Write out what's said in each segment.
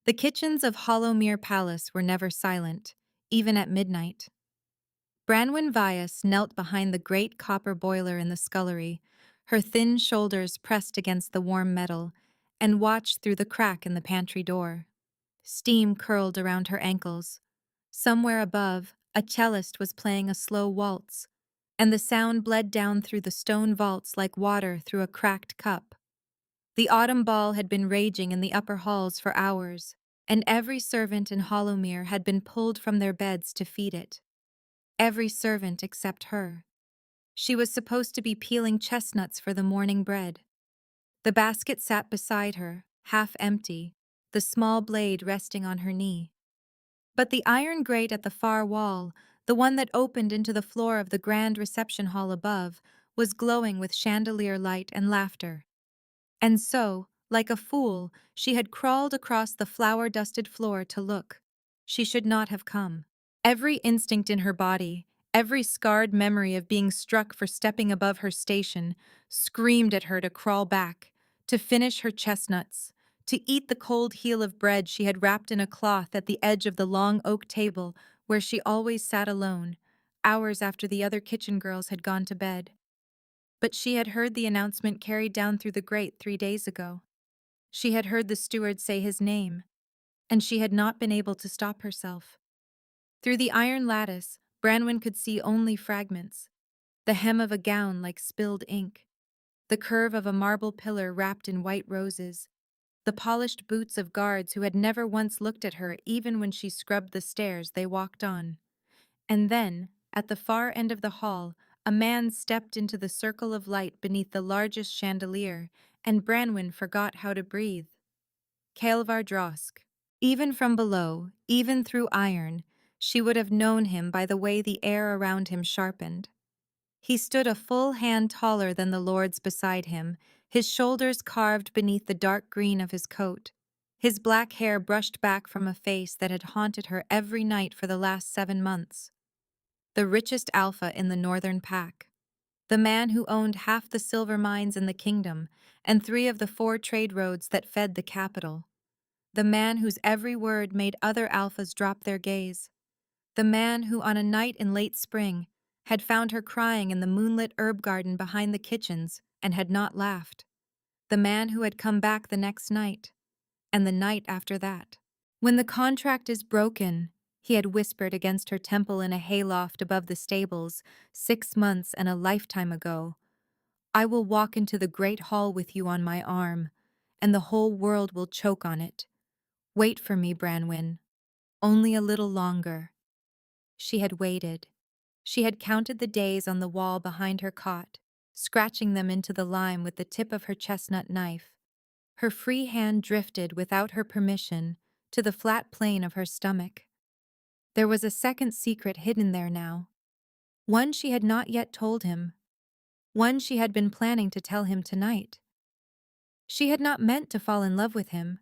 The kitchens of Hollowmere Palace were never silent, even at midnight. Branwen Vyas knelt behind the great copper boiler in the scullery, her thin shoulders pressed against the warm metal, and watched through the crack in the pantry door. Steam curled around her ankles. Somewhere above, a cellist was playing a slow waltz, and the sound bled down through the stone vaults like water through a cracked cup. The autumn ball had been raging in the upper halls for hours, and every servant in Hollowmere had been pulled from their beds to feed it. Every servant except her. She was supposed to be peeling chestnuts for the morning bread. The basket sat beside her, half empty, the small blade resting on her knee. But the iron grate at the far wall, the one that opened into the floor of the grand reception hall above, was glowing with chandelier light and laughter. And so, like a fool, she had crawled across the flour-dusted floor to look. She should not have come. Every instinct in her body, every scarred memory of being struck for stepping above her station, screamed at her to crawl back, to finish her chestnuts, to eat the cold heel of bread she had wrapped in a cloth at the edge of the long oak table where she always sat alone, hours after the other kitchen girls had gone to bed. But she had heard the announcement carried down through the grate 3 days ago. She had heard the steward say his name, and she had not been able to stop herself. Through the iron lattice, Branwen could see only fragments. The hem of a gown like spilled ink, the curve of a marble pillar wrapped in white roses, the polished boots of guards who had never once looked at her even when she scrubbed the stairs they walked on. And then, at the far end of the hall, a man stepped into the circle of light beneath the largest chandelier, and Branwen forgot how to breathe. Kaelvar Drosk. Even from below, even through iron, she would have known him by the way the air around him sharpened. He stood a full hand taller than the lords beside him, his shoulders carved beneath the dark green of his coat, his black hair brushed back from a face that had haunted her every night for the last 7 months. The richest alpha in the northern pack. The man who owned half the silver mines in the kingdom and 3 of the 4 trade roads that fed the capital. The man whose every word made other alphas drop their gaze. The man who, on a night in late spring, had found her crying in the moonlit herb garden behind the kitchens and had not laughed. The man who had come back the next night, and the night after that. When the contract is broken, he had whispered against her temple in a hayloft above the stables 6 months and a lifetime ago, I will walk into the great hall with you on my arm, and the whole world will choke on it. Wait for me, Branwen. Only a little longer. She had waited. She had counted the days on the wall behind her cot, scratching them into the lime with the tip of her chestnut knife. Her free hand drifted, without her permission, to the flat plane of her stomach. There was a second secret hidden there now. One she had not yet told him. One she had been planning to tell him tonight. She had not meant to fall in love with him.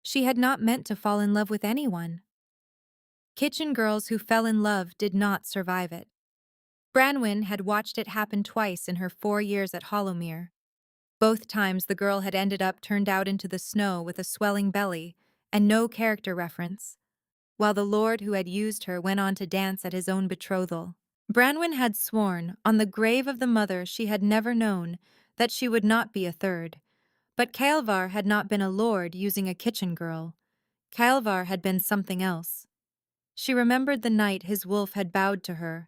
She had not meant to fall in love with anyone. Kitchen girls who fell in love did not survive it. Branwen had watched it happen twice in her 4 years at Hollowmere. Both times the girl had ended up turned out into the snow with a swelling belly and no character reference, while the lord who had used her went on to dance at his own betrothal. Branwen had sworn, on the grave of the mother she had never known, that she would not be a third. But Kaelvar had not been a lord using a kitchen girl. Kaelvar had been something else. She remembered the night his wolf had bowed to her.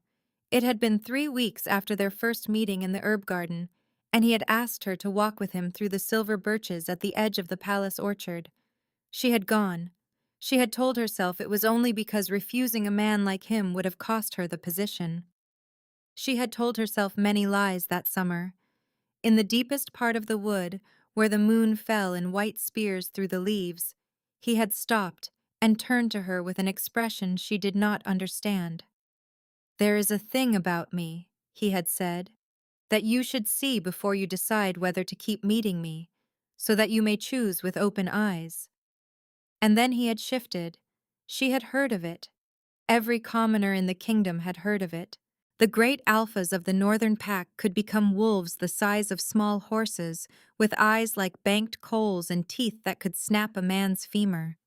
It had been 3 weeks after their first meeting in the herb garden, and he had asked her to walk with him through the silver birches at the edge of the palace orchard. She had gone. She had told herself it was only because refusing a man like him would have cost her the position. She had told herself many lies that summer. In the deepest part of the wood, where the moon fell in white spears through the leaves, he had stopped and turned to her with an expression she did not understand. There is a thing about me, he had said, that you should see before you decide whether to keep meeting me, so that you may choose with open eyes. And then he had shifted. She had heard of it. Every commoner in the kingdom had heard of it. The great alphas of the northern pack could become wolves the size of small horses, with eyes like banked coals and teeth that could snap a man's femur.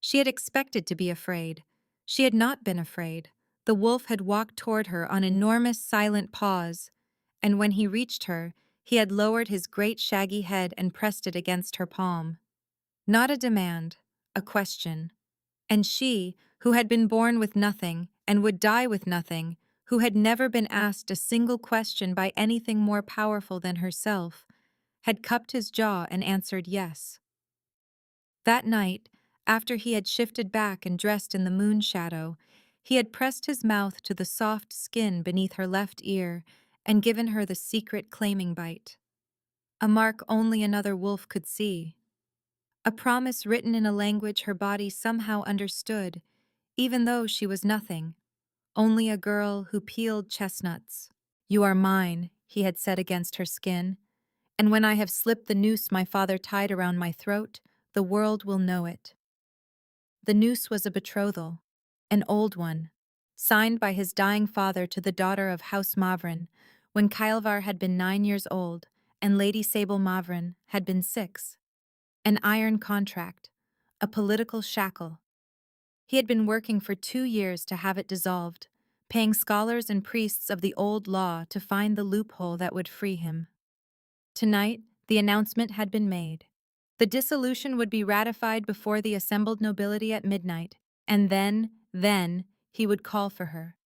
She had expected to be afraid. She had not been afraid. The wolf had walked toward her on enormous silent paws, and when he reached her, he had lowered his great shaggy head and pressed it against her palm. Not a demand, a question. And she, who had been born with nothing and would die with nothing, who had never been asked a single question by anything more powerful than herself, had cupped his jaw and answered yes. That night, after he had shifted back and dressed in the moon shadow, he had pressed his mouth to the soft skin beneath her left ear and given her the secret claiming bite. A mark only another wolf could see. A promise written in a language her body somehow understood, even though she was nothing, only a girl who peeled chestnuts. "You are mine," he had said against her skin, "and when I have slipped the noose my father tied around my throat, the world will know it." The noose was a betrothal, an old one, signed by his dying father to the daughter of House Mavrin, when Kylvar had been 9 years old and Lady Sable Mavrin had been 6. An iron contract, a political shackle. He had been working for 2 years to have it dissolved, paying scholars and priests of the old law to find the loophole that would free him. Tonight, the announcement had been made. The dissolution would be ratified before the assembled nobility at midnight, and then, he would call for her.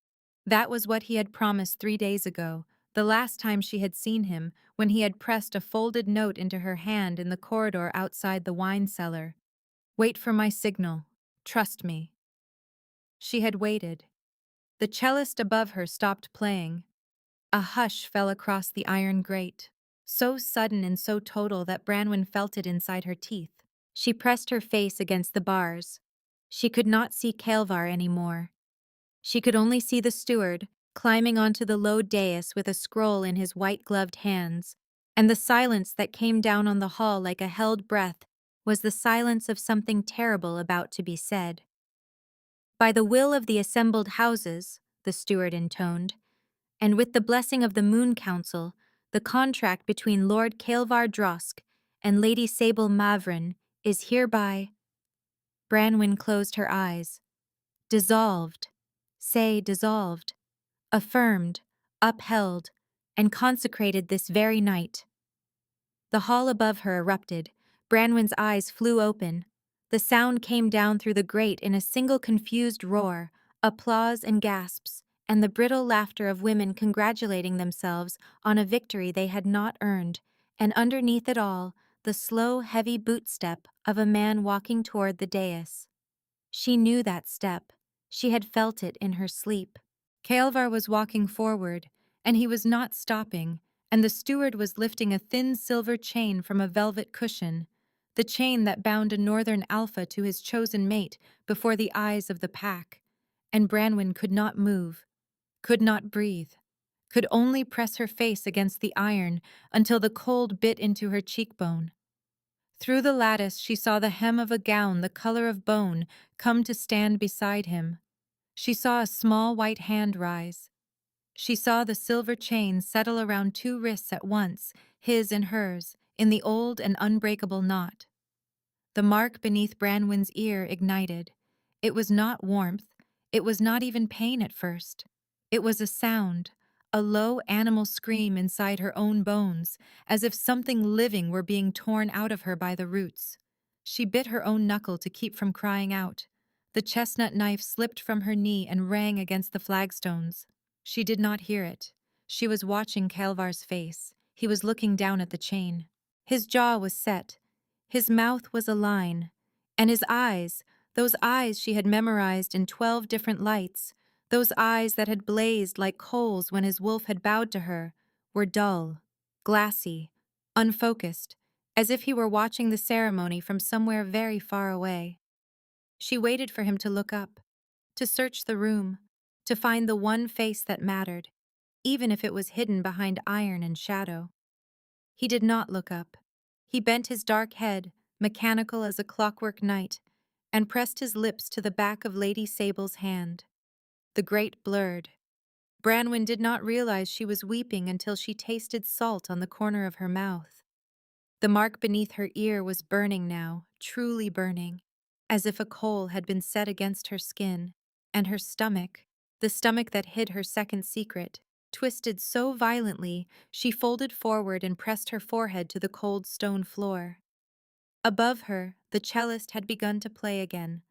That was what he had promised 3 days ago, the last time she had seen him, when he had pressed a folded note into her hand in the corridor outside the wine cellar. "Wait for my signal. Trust me." She had waited. The cellist above her stopped playing. A hush fell across the iron grate, so sudden and so total that Branwen felt it inside her teeth. She pressed her face against the bars. She could not see Kylvar anymore. She could only see the steward, climbing onto the low dais with a scroll in his white-gloved hands, and the silence that came down on the hall like a held breath was the silence of something terrible about to be said. "By the will of the assembled houses," the steward intoned, "and with the blessing of the Moon Council, the contract between Lord Kylvar Drosk and Lady Sable Mavrin is hereby—" Branwen closed her eyes. "Dissolved. Say dissolved. Affirmed, upheld, and consecrated this very night." The hall above her erupted. Branwen's eyes flew open. The sound came down through the grate in a single confused roar, applause and gasps, and the brittle laughter of women congratulating themselves on a victory they had not earned, and underneath it all, the slow, heavy bootstep of a man walking toward the dais. She knew that step. She had felt it in her sleep. Kylvar was walking forward, and he was not stopping, and the steward was lifting a thin silver chain from a velvet cushion, the chain that bound a northern alpha to his chosen mate before the eyes of the pack. And Branwen could not move, could not breathe, could only press her face against the iron until the cold bit into her cheekbone. Through the lattice she saw the hem of a gown the color of bone come to stand beside him. She saw a small white hand rise. She saw the silver chain settle around 2 wrists at once, his and hers, in the old and unbreakable knot. The mark beneath Branwen's ear ignited. It was not warmth. It was not even pain at first. It was a sound, a low animal scream inside her own bones, as if something living were being torn out of her by the roots. She bit her own knuckle to keep from crying out. The chestnut knife slipped from her knee and rang against the flagstones. She did not hear it. She was watching Kylvar's face. He was looking down at the chain. His jaw was set. His mouth was a line. And his eyes, those eyes she had memorized in 12 different lights, those eyes that had blazed like coals when his wolf had bowed to her, were dull, glassy, unfocused, as if he were watching the ceremony from somewhere very far away. She waited for him to look up, to search the room, to find the one face that mattered, even if it was hidden behind iron and shadow. He did not look up. He bent his dark head, mechanical as a clockwork night, and pressed his lips to the back of Lady Sable's hand. The grate blurred. Branwen did not realize she was weeping until she tasted salt on the corner of her mouth. The mark beneath her ear was burning now, truly burning. as if a coal had been set against her skin, and her stomach, the stomach that hid her second secret, twisted so violently she folded forward and pressed her forehead to the cold stone floor. Above her, the cellist had begun to play again,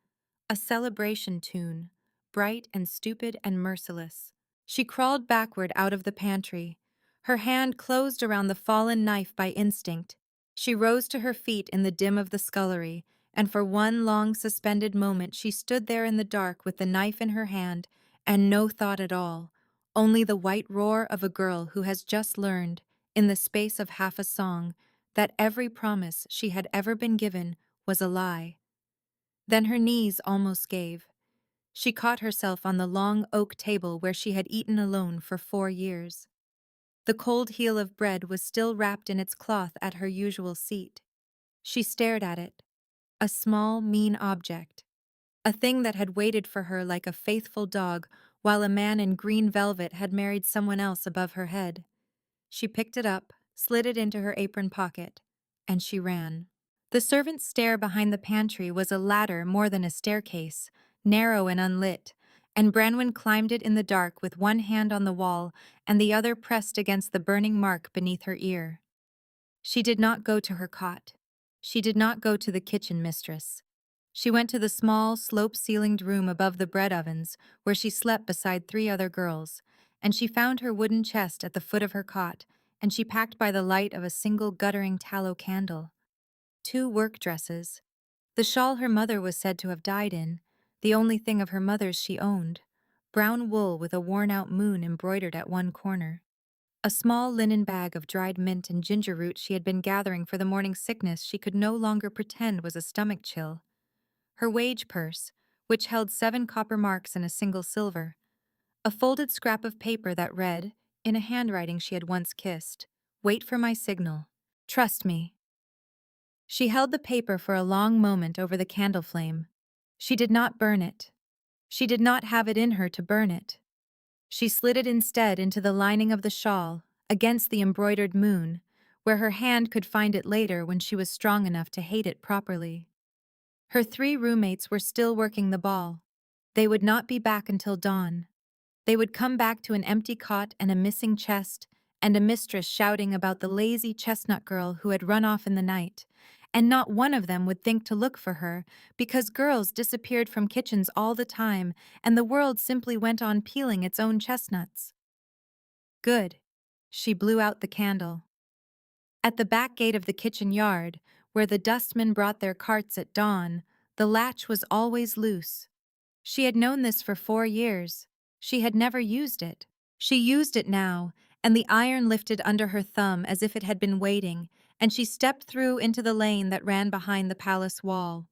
a celebration tune, bright and stupid and merciless. She crawled backward out of the pantry. Her hand closed around the fallen knife by instinct. She rose to her feet in the dim of the scullery, and for one long suspended moment she stood there in the dark with the knife in her hand and no thought at all, only the white roar of a girl who has just learned, in the space of half a song, that every promise she had ever been given was a lie. Then her knees almost gave. She caught herself on the long oak table where she had eaten alone for 4 years. The cold heel of bread was still wrapped in its cloth at her usual seat. She stared at it, a small, mean object, a thing that had waited for her like a faithful dog while a man in green velvet had married someone else above her head. She picked it up, slid it into her apron pocket, and she ran. The servant's stair behind the pantry was a ladder more than a staircase, narrow and unlit, and Branwen climbed it in the dark with one hand on the wall and the other pressed against the burning mark beneath her ear. She did not go to her cot. She did not go to the kitchen mistress. She went to the small, slope-ceilinged room above the bread ovens, where she slept beside 3 other girls, and she found her wooden chest at the foot of her cot, and she packed by the light of a single guttering tallow candle. 2 work dresses, the shawl her mother was said to have died in, the only thing of her mother's she owned, brown wool with a worn-out moon embroidered at one corner, a small linen bag of dried mint and ginger root she had been gathering for the morning sickness she could no longer pretend was a stomach chill, her wage purse, which held 7 copper marks and a single silver, a folded scrap of paper that read, in a handwriting she had once kissed, "Wait for my signal. Trust me." She held the paper for a long moment over the candle flame. She did not burn it. She did not have it in her to burn it. She slid it instead into the lining of the shawl, against the embroidered moon, where her hand could find it later when she was strong enough to hate it properly. Her 3 roommates were still working the ball. They would not be back until dawn. They would come back to an empty cot and a missing chest, and a mistress shouting about the lazy chestnut girl who had run off in the night, and not one of them would think to look for her, because girls disappeared from kitchens all the time, and the world simply went on peeling its own chestnuts. Good. She blew out the candle. At the back gate of the kitchen yard, where the dustmen brought their carts at dawn, the latch was always loose. She had known this for 4 years. She had never used it. She used it now, and the iron lifted under her thumb as if it had been waiting, and she stepped through into the lane that ran behind the palace wall.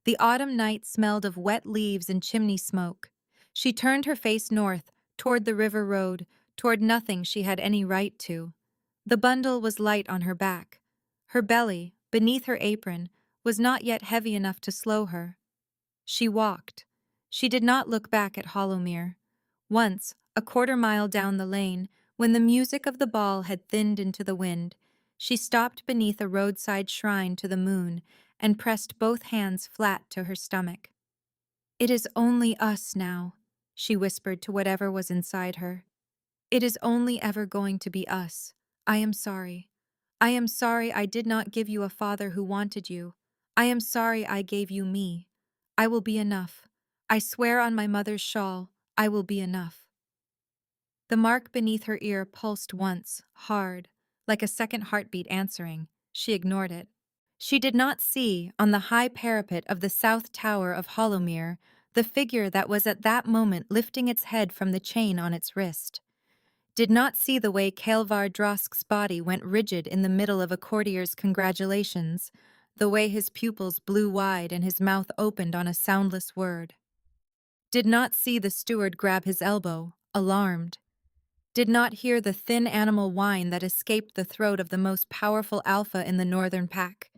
The autumn night smelled of wet leaves and chimney smoke. She turned her face north, toward the river road, toward nothing she had any right to. The bundle was light on her back. Her belly, beneath her apron, was not yet heavy enough to slow her. She walked. She did not look back at Hollowmere. Once, a quarter-mile down the lane, when the music of the ball had thinned into the wind, she stopped beneath a roadside shrine to the moon and pressed both hands flat to her stomach. "It is only us now," she whispered to whatever was inside her. "It is only ever going to be us. I am sorry. I am sorry I did not give you a father who wanted you. I am sorry I gave you me. I will be enough. I swear on my mother's shawl, I will be enough." The mark beneath her ear pulsed once, hard, like a second heartbeat answering. She ignored it. She did not see, on the high parapet of the south tower of Hollowmere, the figure that was at that moment lifting its head from the chain on its wrist. Did not see the way Kaelvar Drosk's body went rigid in the middle of a courtier's congratulations, the way his pupils blew wide and his mouth opened on a soundless word. Did not see the steward grab his elbow, alarmed. Did not hear the thin animal whine that escaped the throat of the most powerful alpha in the northern pack,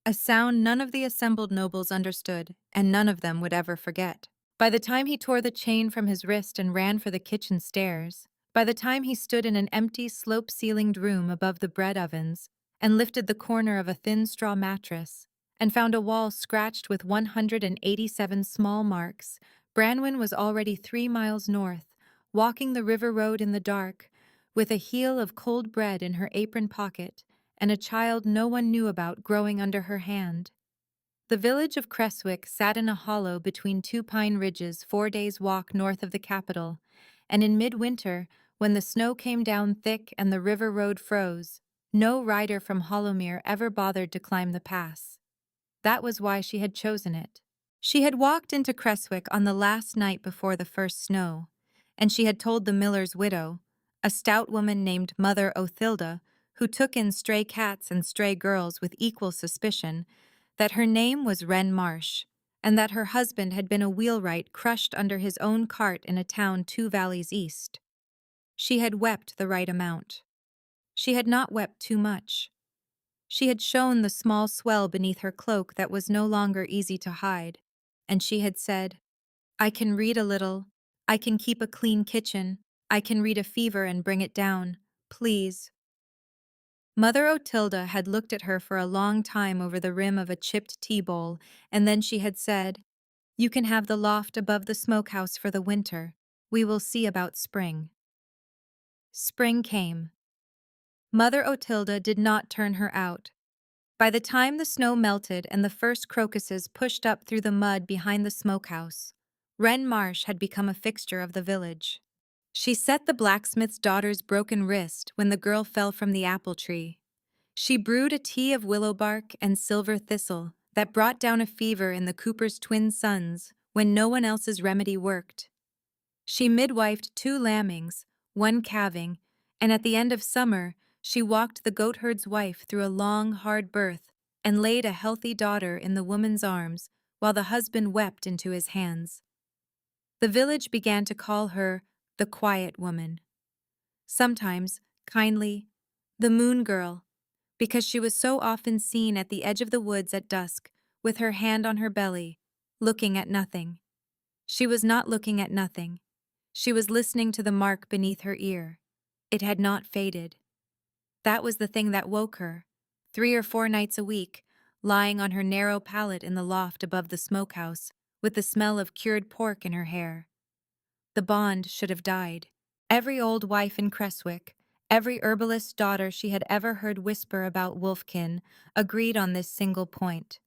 a sound none of the assembled nobles understood, and none of them would ever forget. By the time he tore the chain from his wrist and ran for the kitchen stairs, by the time he stood in an empty, slope-ceilinged room above the bread ovens and lifted the corner of a thin straw mattress, and found a wall scratched with 187 small marks. Branwen was already 3 miles north, walking the river road in the dark, with a heel of cold bread in her apron pocket and a child no one knew about growing under her hand. The village of Creswick sat in a hollow between two pine ridges 4 days' walk north of the capital, and in midwinter, when the snow came down thick and the river road froze, no rider from Hollowmere ever bothered to climb the pass. That was why she had chosen it. She had walked into Creswick on the last night before the first snow, and she had told the miller's widow, a stout woman named Mother Othilda, who took in stray cats and stray girls with equal suspicion, that her name was Wren Marsh, and that her husband had been a wheelwright crushed under his own cart in a town 2 valleys east. She had wept the right amount. She had not wept too much. She had shown the small swell beneath her cloak that was no longer easy to hide, and she had said, "I can read a little, I can keep a clean kitchen, I can read a fever and bring it down, please." Mother Otilda had looked at her for a long time over the rim of a chipped tea bowl, and then she had said, "You can have the loft above the smokehouse for the winter. We will see about spring." Spring came. Mother Otilda did not turn her out. By the time the snow melted and the first crocuses pushed up through the mud behind the smokehouse, Wren Marsh had become a fixture of the village. She set the blacksmith's daughter's broken wrist when the girl fell from the apple tree. She brewed a tea of willow bark and silver thistle that brought down a fever in the cooper's twin sons when no one else's remedy worked. She midwifed 2 lambings, 1 calving, and at the end of summer, she walked the goatherd's wife through a long, hard birth and laid a healthy daughter in the woman's arms while the husband wept into his hands. The village began to call her the quiet woman. Sometimes, kindly, the moon girl, because she was so often seen at the edge of the woods at dusk, with her hand on her belly, looking at nothing. She was not looking at nothing. She was listening to the mark beneath her ear. It had not faded. That was the thing that woke her, 3 or 4 nights a week, lying on her narrow pallet in the loft above the smokehouse, with the smell of cured pork in her hair. The bond should have died. Every old wife in Creswick, every herbalist's daughter she had ever heard whisper about wolfkin, agreed on this single point.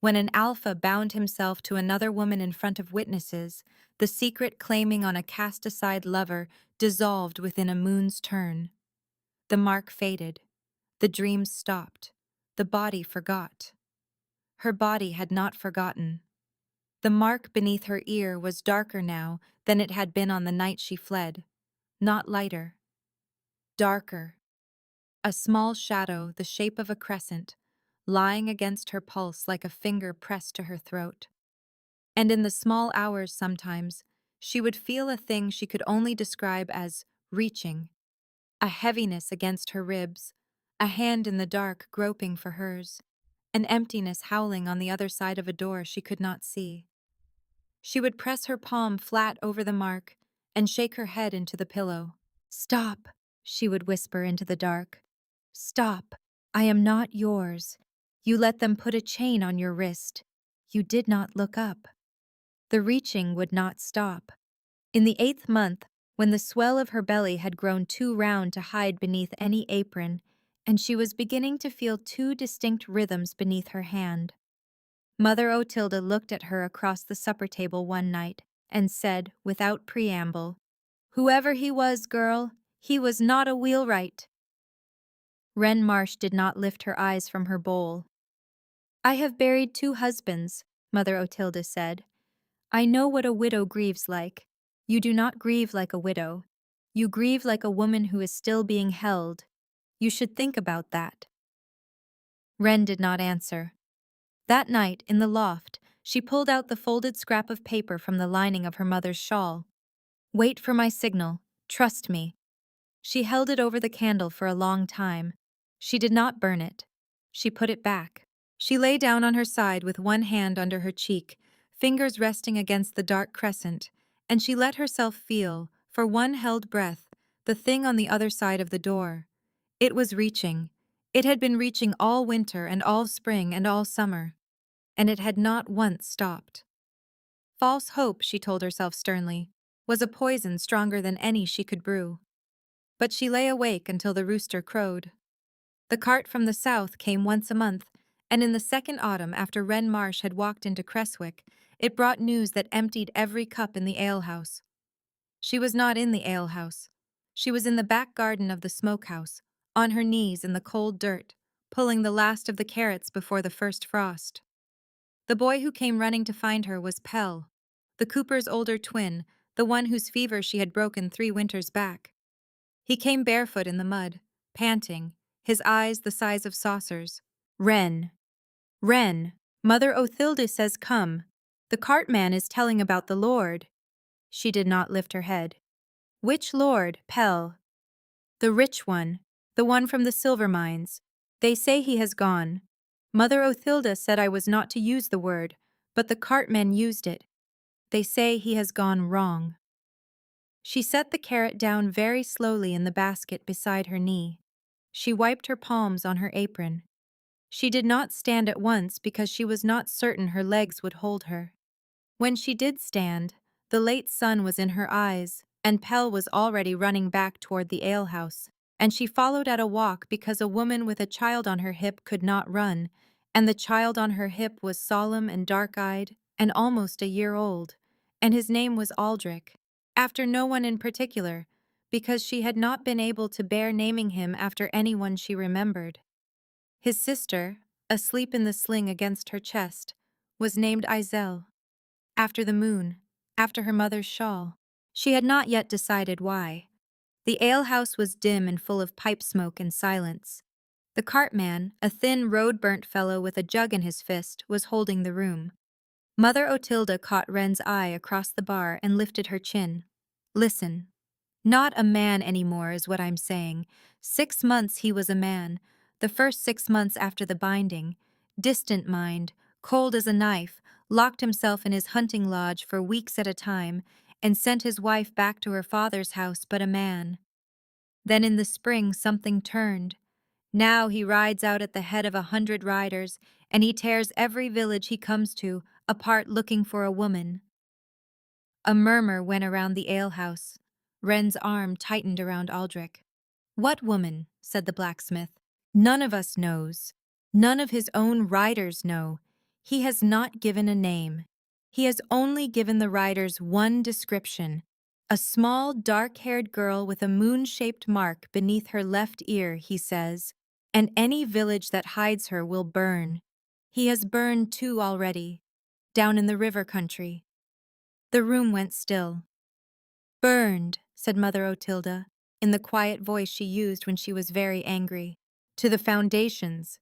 When an alpha bound himself to another woman in front of witnesses, the secret claiming on a cast-aside lover dissolved within a moon's turn. The mark faded. The dreams stopped. The body forgot. Her body had not forgotten. The mark beneath her ear was darker now than it had been on the night she fled. Not lighter. Darker. A small shadow, the shape of a crescent, lying against her pulse like a finger pressed to her throat. And in the small hours sometimes, she would feel a thing she could only describe as reaching, a heaviness against her ribs, a hand in the dark groping for hers, an emptiness howling on the other side of a door she could not see. She would press her palm flat over the mark and shake her head into the pillow. "Stop," she would whisper into the dark. "Stop. I am not yours. You let them put a chain on your wrist. You did not look up." The reaching would not stop. In the 8th month, when the swell of her belly had grown too round to hide beneath any apron, and she was beginning to feel 2 distinct rhythms beneath her hand, Mother Otilda looked at her across the supper table one night and said, without preamble, "Whoever he was, girl, he was not a wheelwright." Wren Marsh did not lift her eyes from her bowl. "I have buried 2 husbands," Mother Otilda said. "I know what a widow grieves like. You do not grieve like a widow. You grieve like a woman who is still being held. You should think about that." Wren did not answer. That night, in the loft, she pulled out the folded scrap of paper from the lining of her mother's shawl. "Wait for my signal. Trust me." She held it over the candle for a long time. She did not burn it. She put it back. She lay down on her side with one hand under her cheek, fingers resting against the dark crescent, and she let herself feel, for one held breath, the thing on the other side of the door. It was reaching. It had been reaching all winter and all spring and all summer. and it had not once stopped. False hope, she told herself sternly, was a poison stronger than any she could brew. But she lay awake until the rooster crowed. The cart from the south came once a month, and in the second autumn after Wren Marsh had walked into Creswick, it brought news that emptied every cup in the alehouse. She was not in the alehouse. She was in the back garden of the smokehouse, on her knees in the cold dirt, pulling the last of the carrots before the first frost. The boy who came running to find her was Pell, the cooper's older twin, the one whose fever she had broken 3 winters back. He came barefoot in the mud, panting, his eyes the size of saucers. "Wren, Wren, Mother Othilde says come. The cartman is telling about the Lord." She did not lift her head. "Which Lord, Pell?" "The rich one, the one from the silver mines. They say he has gone. Mother Othilde said I was not to use the word, but the cartmen used it. They say he has gone wrong." She set the carrot down very slowly in the basket beside her knee. She wiped her palms on her apron. She did not stand at once because she was not certain her legs would hold her. When she did stand, the late sun was in her eyes, and Pell was already running back toward the alehouse, and she followed at a walk because a woman with a child on her hip could not run, and the child on her hip was solemn and dark-eyed and almost a year old, and his name was Aldrich, after no one in particular, because she had not been able to bear naming him after anyone she remembered. His sister, asleep in the sling against her chest, was named Iselle, after the moon, after her mother's shawl. She had not yet decided why. The alehouse was dim and full of pipe smoke and silence. The cartman, a thin, road-burnt fellow with a jug in his fist, was holding the room. Mother Othilde caught Wren's eye across the bar and lifted her chin. "Listen. Not a man anymore is what I'm saying. 6 months he was a man, the first 6 months after the binding. Distant mind, cold as a knife, locked himself in his hunting lodge for weeks at a time, and sent his wife back to her father's house but a man. Then in the spring something turned. Now he rides out at the head of 100 riders, and he tears every village he comes to apart looking for a woman." A murmur went around the alehouse. Wren's arm tightened around Aldrich. "What woman?" said the blacksmith. "None of us knows. None of his own riders know. He has not given a name. He has only given the riders one description. A small, dark-haired girl with a moon-shaped mark beneath her left ear, he says, and any village that hides her will burn. He has burned 2 already, down in the river country." The room went still. "Burned," said Mother Othilde, in the quiet voice she used when she was very angry. "To the foundations.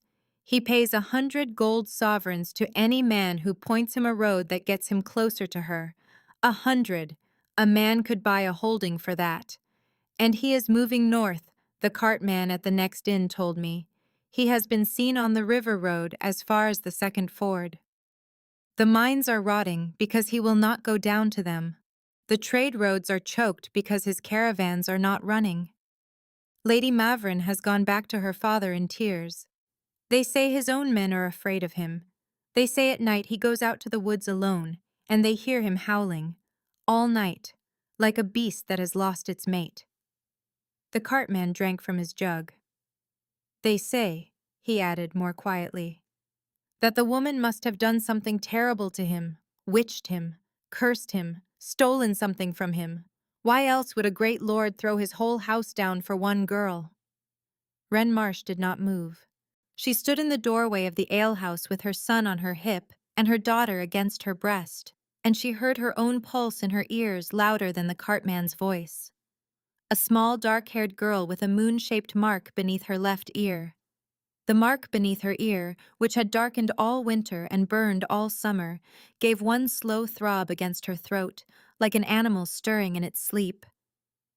He pays 100 gold sovereigns to any man who points him a road that gets him closer to her. 100. A man could buy a holding for that. And he is moving north, the cartman at the next inn told me. He has been seen on the river road as far as the second ford. The mines are rotting because he will not go down to them. The trade roads are choked because his caravans are not running. Lady Mavrin has gone back to her father in tears. They say his own men are afraid of him. They say at night he goes out to the woods alone, and they hear him howling, all night, like a beast that has lost its mate." The cartman drank from his jug. "They say," he added more quietly, "that the woman must have done something terrible to him, witched him, cursed him, stolen something from him. Why else would a great lord throw his whole house down for one girl?" Wren Marsh did not move. She stood in the doorway of the alehouse with her son on her hip and her daughter against her breast, and she heard her own pulse in her ears louder than the cartman's voice. A small dark-haired girl with a moon-shaped mark beneath her left ear. The mark beneath her ear, which had darkened all winter and burned all summer, gave one slow throb against her throat, like an animal stirring in its sleep.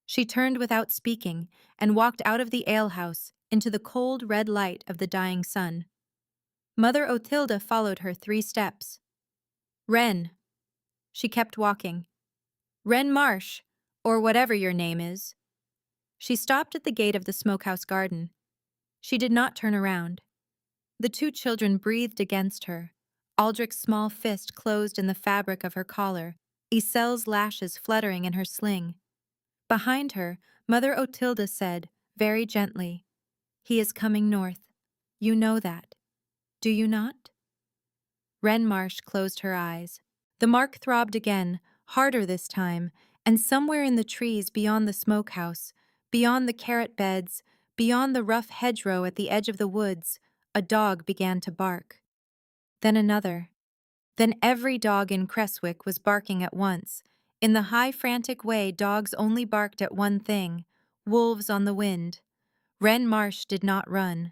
She turned without speaking and walked out of the alehouse into the cold red light of the dying sun. Mother Othilde followed her 3 steps. "Wren." She kept walking. "Wren Marsh, or whatever your name is." She stopped at the gate of the smokehouse garden. She did not turn around. The 2 children breathed against her. Aldrich's small fist closed in the fabric of her collar, Iselle's lashes fluttering in her sling. Behind her, Mother Otilda said, very gently, "He is coming north. You know that. Do you not?" Wren Marsh closed her eyes. The mark throbbed again, harder this time, and somewhere in the trees beyond the smokehouse, beyond the carrot beds, beyond the rough hedgerow at the edge of the woods, a dog began to bark. Then another. Then every dog in Creswick was barking at once. In the high, frantic way dogs only barked at one thing: wolves on the wind. Wren Marsh did not run.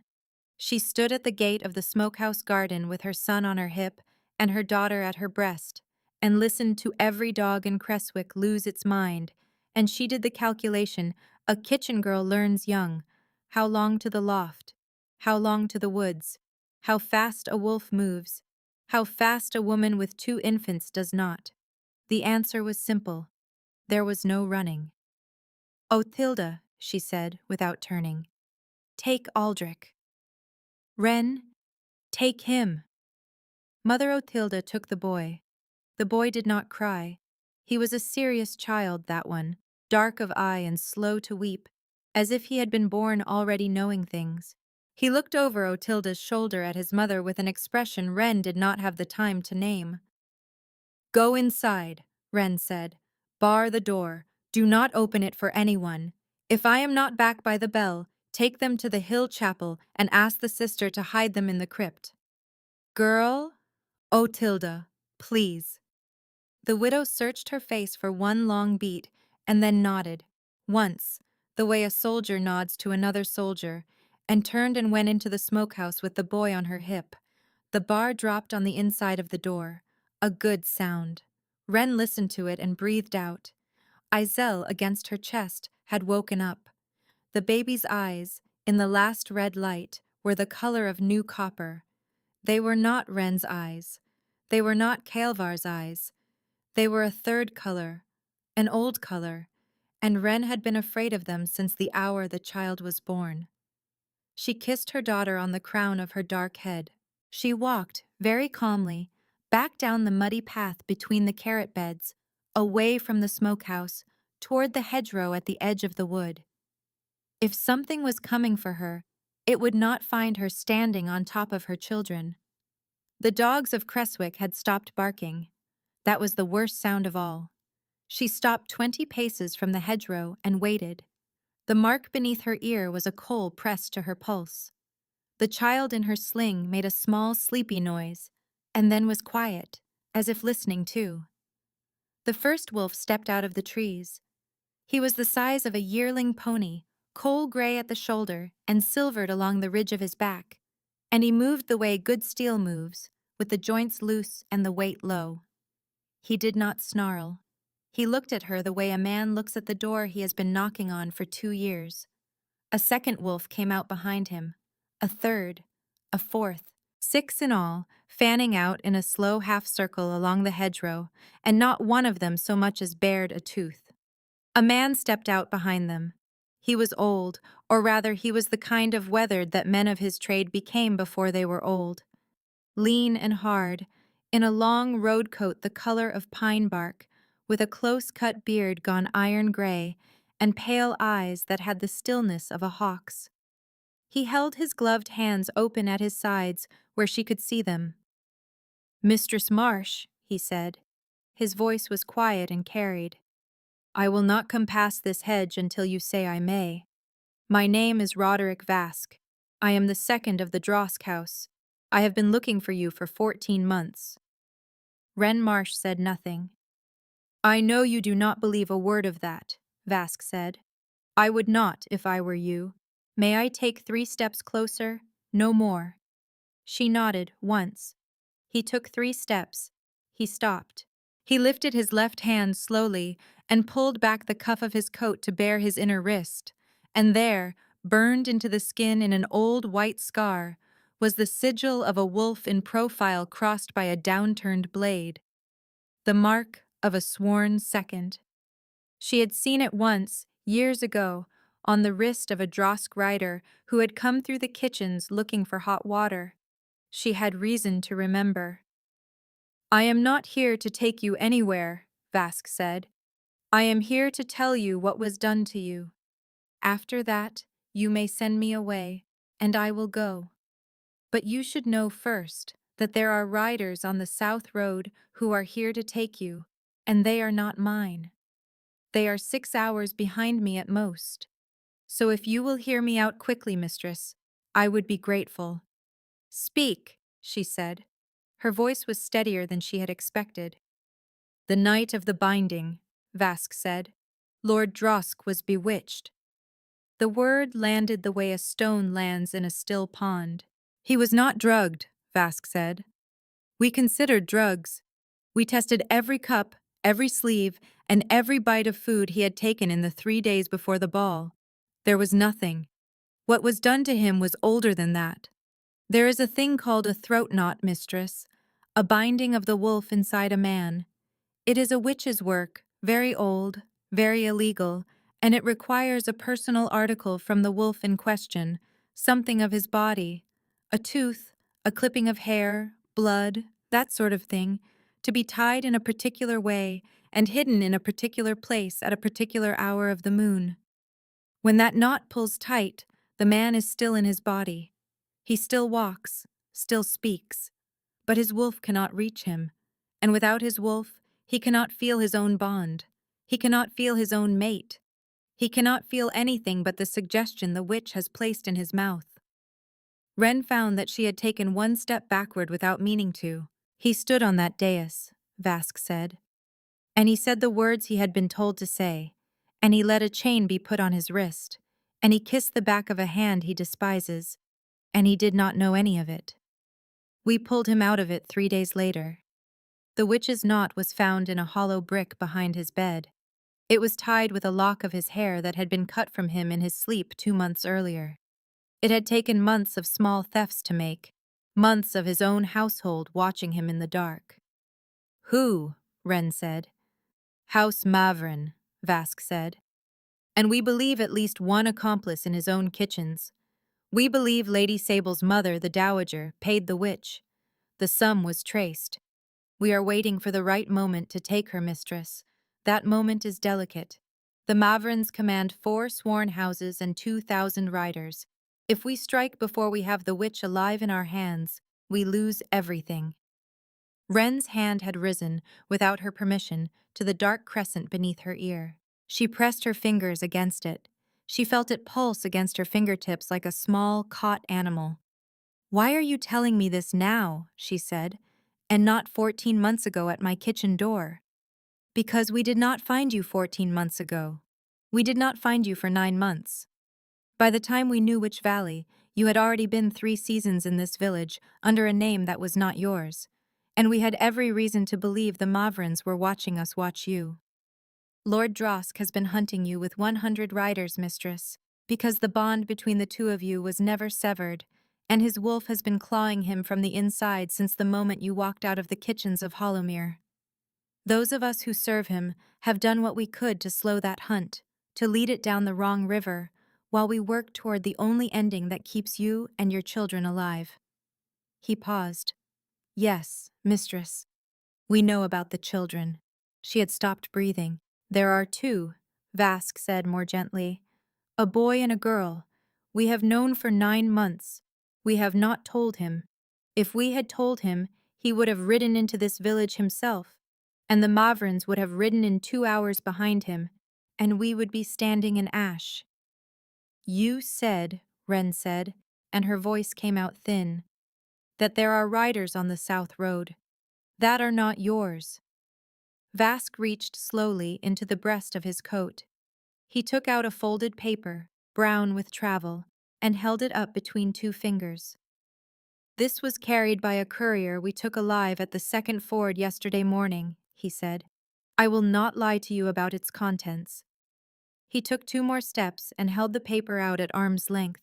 She stood at the gate of the smokehouse garden with her son on her hip and her daughter at her breast, and listened to every dog in Creswick lose its mind, and she did the calculation a kitchen girl learns young: how long to the loft, how long to the woods, how fast a wolf moves, how fast a woman with 2 infants does not. The answer was simple. There was no running. "Otilda," she said, without turning, "take Aldrich." "Wren, take him." Mother Otilda took the boy. The boy did not cry. He was a serious child, that one, dark of eye and slow to weep, as if he had been born already knowing things. He looked over Otilda's shoulder at his mother with an expression Wren did not have the time to name. "Go inside," Wren said. "Bar the door. Do not open it for anyone. If I am not back by the bell, take them to the hill chapel and ask the sister to hide them in the crypt. Girl, Otilda, please." The widow searched her face for one long beat and then nodded, once, the way a soldier nods to another soldier, and turned and went into the smokehouse with the boy on her hip. The bar dropped on the inside of the door. A good sound. Wren listened to it and breathed out. Iselle, against her chest, had woken up. The baby's eyes, in the last red light, were the color of new copper. They were not Wren's eyes. They were not Kaelvar's eyes. They were a third color, an old color, and Wren had been afraid of them since the hour the child was born. She kissed her daughter on the crown of her dark head. She walked, very calmly, back down the muddy path between the carrot beds, away from the smokehouse, toward the hedgerow at the edge of the wood. If something was coming for her, it would not find her standing on top of her children. The dogs of Creswick had stopped barking. That was the worst sound of all. She stopped 20 paces from the hedgerow and waited. The mark beneath her ear was a coal pressed to her pulse. The child in her sling made a small, sleepy noise, and then was quiet, as if listening too. The first wolf stepped out of the trees. He was the size of a yearling pony, coal gray at the shoulder and silvered along the ridge of his back, and he moved the way good steel moves, with the joints loose and the weight low. He did not snarl. He looked at her the way a man looks at the door he has been knocking on for 2 years. A second wolf came out behind him, a third, a fourth, 6 in all, fanning out in a slow half-circle along the hedgerow, and not one of them so much as bared a tooth. A man stepped out behind them. He was old, or rather he was the kind of weathered that men of his trade became before they were old. Lean and hard, in a long road coat the color of pine bark, with a close-cut beard gone iron gray, and pale eyes that had the stillness of a hawk's. He held his gloved hands open at his sides where she could see them. "Mistress Marsh," he said. His voice was quiet and carried. "I will not come past this hedge until you say I may. My name is Roderick Vask. I am the second of the Drosk house. I have been looking for you for 14 months. Wren Marsh said nothing. "I know you do not believe a word of that," Vask said. "I would not if I were you. May I take 3 steps closer? No more." She nodded, once. He took 3 steps. He stopped. He lifted his left hand slowly and pulled back the cuff of his coat to bare his inner wrist, and there, burned into the skin in an old white scar, was the sigil of a wolf in profile crossed by a downturned blade. The mark of a sworn second. She had seen it once, years ago, on the wrist of a Drosk rider who had come through the kitchens looking for hot water. She had reason to remember. I am not here to take you anywhere, Vask said. I am here to tell you what was done to you. After that, you may send me away, and I will go. But you should know first that there are riders on the South Road who are here to take you, and they are not mine. They are 6 hours behind me at most. So if you will hear me out quickly, mistress, I would be grateful. Speak, she said. Her voice was steadier than she had expected. The night of the binding, Vask said, Lord Drosk was bewitched. The word landed the way a stone lands in a still pond. He was not drugged, Vask said. We considered drugs. We tested every cup, every sleeve, and every bite of food he had taken in the 3 days before the ball. There was nothing. What was done to him was older than that. There is a thing called a throat knot, mistress, a binding of the wolf inside a man. It is a witch's work, very old, very illegal, and it requires a personal article from the wolf in question, something of his body, a tooth, a clipping of hair, blood, that sort of thing, to be tied in a particular way and hidden in a particular place at a particular hour of the moon. When that knot pulls tight, the man is still in his body. He still walks, still speaks, but his wolf cannot reach him, and without his wolf, he cannot feel his own bond. He cannot feel his own mate. He cannot feel anything but the suggestion the witch has placed in his mouth. Wren found that she had taken one step backward without meaning to. He stood on that dais, Vask said, and he said the words he had been told to say, and he let a chain be put on his wrist, and he kissed the back of a hand he despises, and he did not know any of it. We pulled him out of it 3 days later. The witch's knot was found in a hollow brick behind his bed. It was tied with a lock of his hair that had been cut from him in his sleep 2 months earlier. It had taken months of small thefts to make, months of his own household watching him in the dark. Who? Wren said. House Mavrin, Vask said. And we believe at least one accomplice in his own kitchens. We believe Lady Sable's mother, the Dowager, paid the witch. The sum was traced. We are waiting for the right moment to take her, mistress. That moment is delicate. The Mavrins command 4 sworn houses and 2,000 riders. If we strike before we have the witch alive in our hands, we lose everything. Wren's hand had risen, without her permission, to the dark crescent beneath her ear. She pressed her fingers against it. She felt it pulse against her fingertips like a small, caught animal. Why are you telling me this now, she said, and not 14 months ago at my kitchen door? Because we did not find you 14 months ago. We did not find you for 9 months. By the time we knew which valley, you had already been 3 seasons in this village under a name that was not yours, and we had every reason to believe the Mavrins were watching us watch you. Lord Drosk has been hunting you with 100 riders, mistress, because the bond between the two of you was never severed, and his wolf has been clawing him from the inside since the moment you walked out of the kitchens of Hollowmere. Those of us who serve him have done what we could to slow that hunt, to lead it down the wrong river, while we work toward the only ending that keeps you and your children alive. He paused. Yes, mistress. We know about the children. She had stopped breathing. There are 2, Vask said more gently. A boy and a girl. We have known for 9 months. We have not told him. If we had told him, he would have ridden into this village himself, and the Mavrins would have ridden in 2 hours behind him, and we would be standing in ash. You said, Wren said, and her voice came out thin, that there are riders on the South Road. That are not yours. Vask reached slowly into the breast of his coat. He took out a folded paper, brown with travel, and held it up between 2 fingers. This was carried by a courier we took alive at the second ford yesterday morning, he said. I will not lie to you about its contents. He took 2 more steps and held the paper out at arm's length.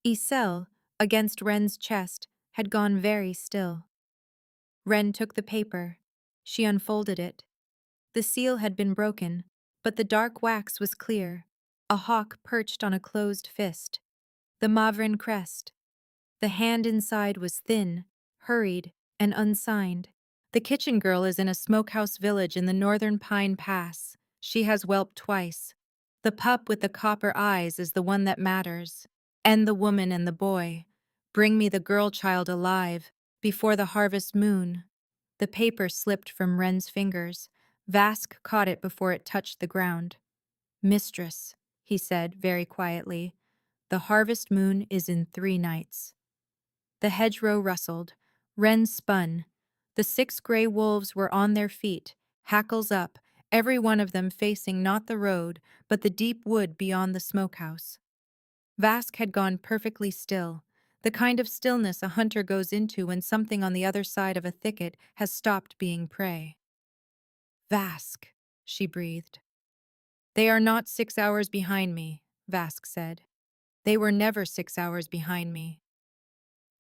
Isel, against Wren's chest, had gone very still. Wren took the paper. She unfolded it. The seal had been broken, but the dark wax was clear. A hawk perched on a closed fist. The Mavrin crest. The hand inside was thin, hurried, and unsigned. The kitchen girl is in a smokehouse village in the northern Pine Pass. She has whelped twice. The pup with the copper eyes is the one that matters. And the woman and the boy. Bring me the girl child alive, before the harvest moon. The paper slipped from Wren's fingers. Vask caught it before it touched the ground. Mistress, he said very quietly, the harvest moon is in 3 nights. The hedgerow rustled. Wren spun. The 6 gray wolves were on their feet, hackles up, every one of them facing not the road, but the deep wood beyond the smokehouse. Vask had gone perfectly still, the kind of stillness a hunter goes into when something on the other side of a thicket has stopped being prey. Vask, she breathed. They are not 6 hours behind me, Vask said. They were never 6 hours behind me.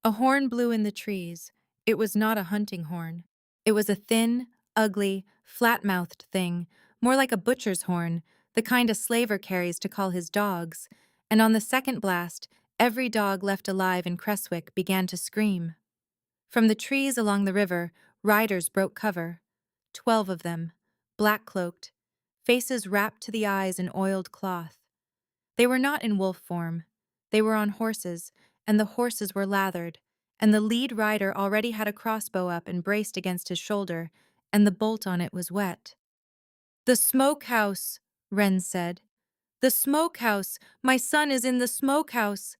A horn blew in the trees. It was not a hunting horn. It was a thin, ugly, flat-mouthed thing, more like a butcher's horn, the kind a slaver carries to call his dogs, and on the second blast, every dog left alive in Creswick began to scream. From the trees along the river, riders broke cover. 12 of them, black-cloaked, faces wrapped to the eyes in oiled cloth. They were not in wolf form. They were on horses, and the horses were lathered, and the lead rider already had a crossbow up and braced against his shoulder, and the bolt on it was wet. "The smokehouse," Wren said. "The smokehouse! My son is in the smokehouse!"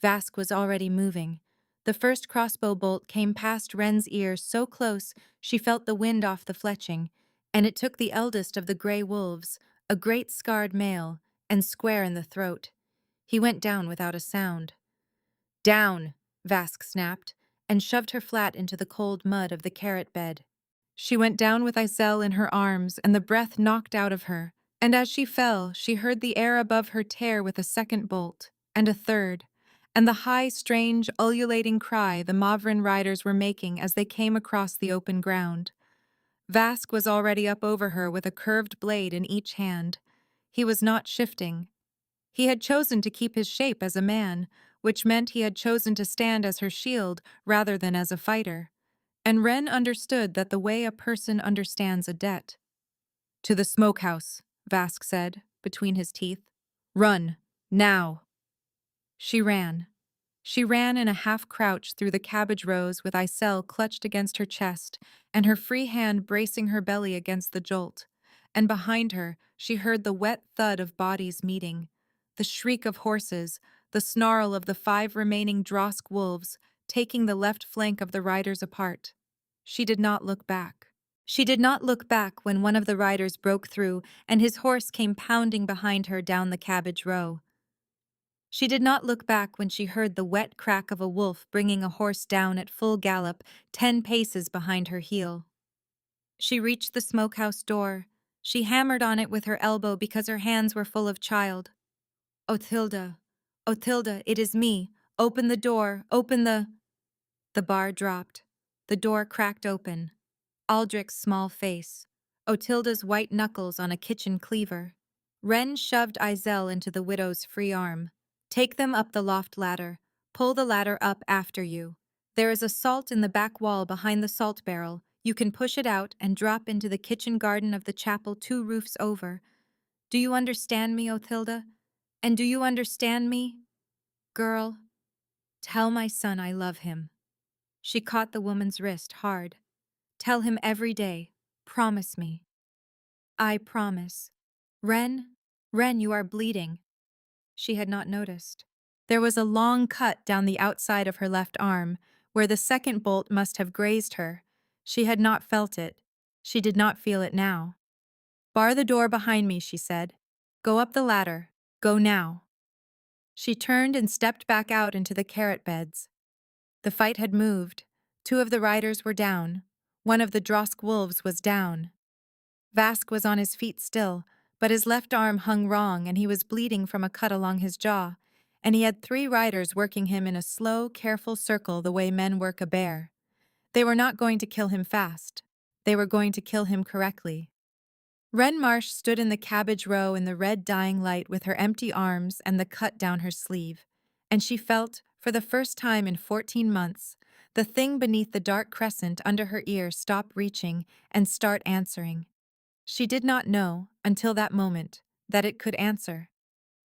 Vask was already moving. The first crossbow bolt came past Wren's ear so close she felt the wind off the fletching, and it took the eldest of the gray wolves, a great scarred male, and square in the throat. He went down without a sound. "Down!" Vask snapped, and shoved her flat into the cold mud of the carrot bed. She went down with Isel in her arms, and the breath knocked out of her, and as she fell, she heard the air above her tear with a second bolt, and a third, and the high, strange, ululating cry the Mavrin riders were making as they came across the open ground. Vask was already up over her with a curved blade in each hand. He was not shifting. He had chosen to keep his shape as a man, which meant he had chosen to stand as her shield rather than as a fighter. And Wren understood that the way a person understands a debt. "To the smokehouse," Vask said, between his teeth. "Run, now." She ran. She ran in a half-crouch through the cabbage rows with Isel clutched against her chest and her free hand bracing her belly against the jolt. And behind her, she heard the wet thud of bodies meeting, the shriek of horses, the snarl of the 5 remaining Drosk wolves, taking the left flank of the riders apart. She did not look back. She did not look back when one of the riders broke through and his horse came pounding behind her down the cabbage row. She did not look back when she heard the wet crack of a wolf bringing a horse down at full gallop 10 paces behind her heel. She reached the smokehouse door. She hammered on it with her elbow because her hands were full of child. "Otilda, Otilda, it is me. Open the door, open the—" The bar dropped. The door cracked open. Aldrich's small face. Otilda's white knuckles on a kitchen cleaver. Wren shoved Isel into the widow's free arm. "Take them up the loft ladder. Pull the ladder up after you. There is a salt in the back wall behind the salt barrel. You can push it out and drop into the kitchen garden of the chapel 2 roofs over. Do you understand me, Otilda? And do you understand me? Girl, tell my son I love him." She caught the woman's wrist hard. "Tell him every day. Promise me." "I promise." "Wren, Wren, you are bleeding." She had not noticed. There was a long cut down the outside of her left arm, where the second bolt must have grazed her. She had not felt it. She did not feel it now. "Bar the door behind me," she said. "Go up the ladder. Go now." She turned and stepped back out into the carrot beds. The fight had moved. 2 of the riders were down. 1 of the Drosk wolves was down. Vask was on his feet still, but his left arm hung wrong and he was bleeding from a cut along his jaw, and he had 3 riders working him in a slow, careful circle the way men work a bear. They were not going to kill him fast. They were going to kill him correctly. Wren Marsh stood in the cabbage row in the red dying light with her empty arms and the cut down her sleeve, and she felt, for the first time in 14 months, The thing beneath the dark crescent under her ear stopped reaching and start answering. She did not know, until that moment, that it could answer.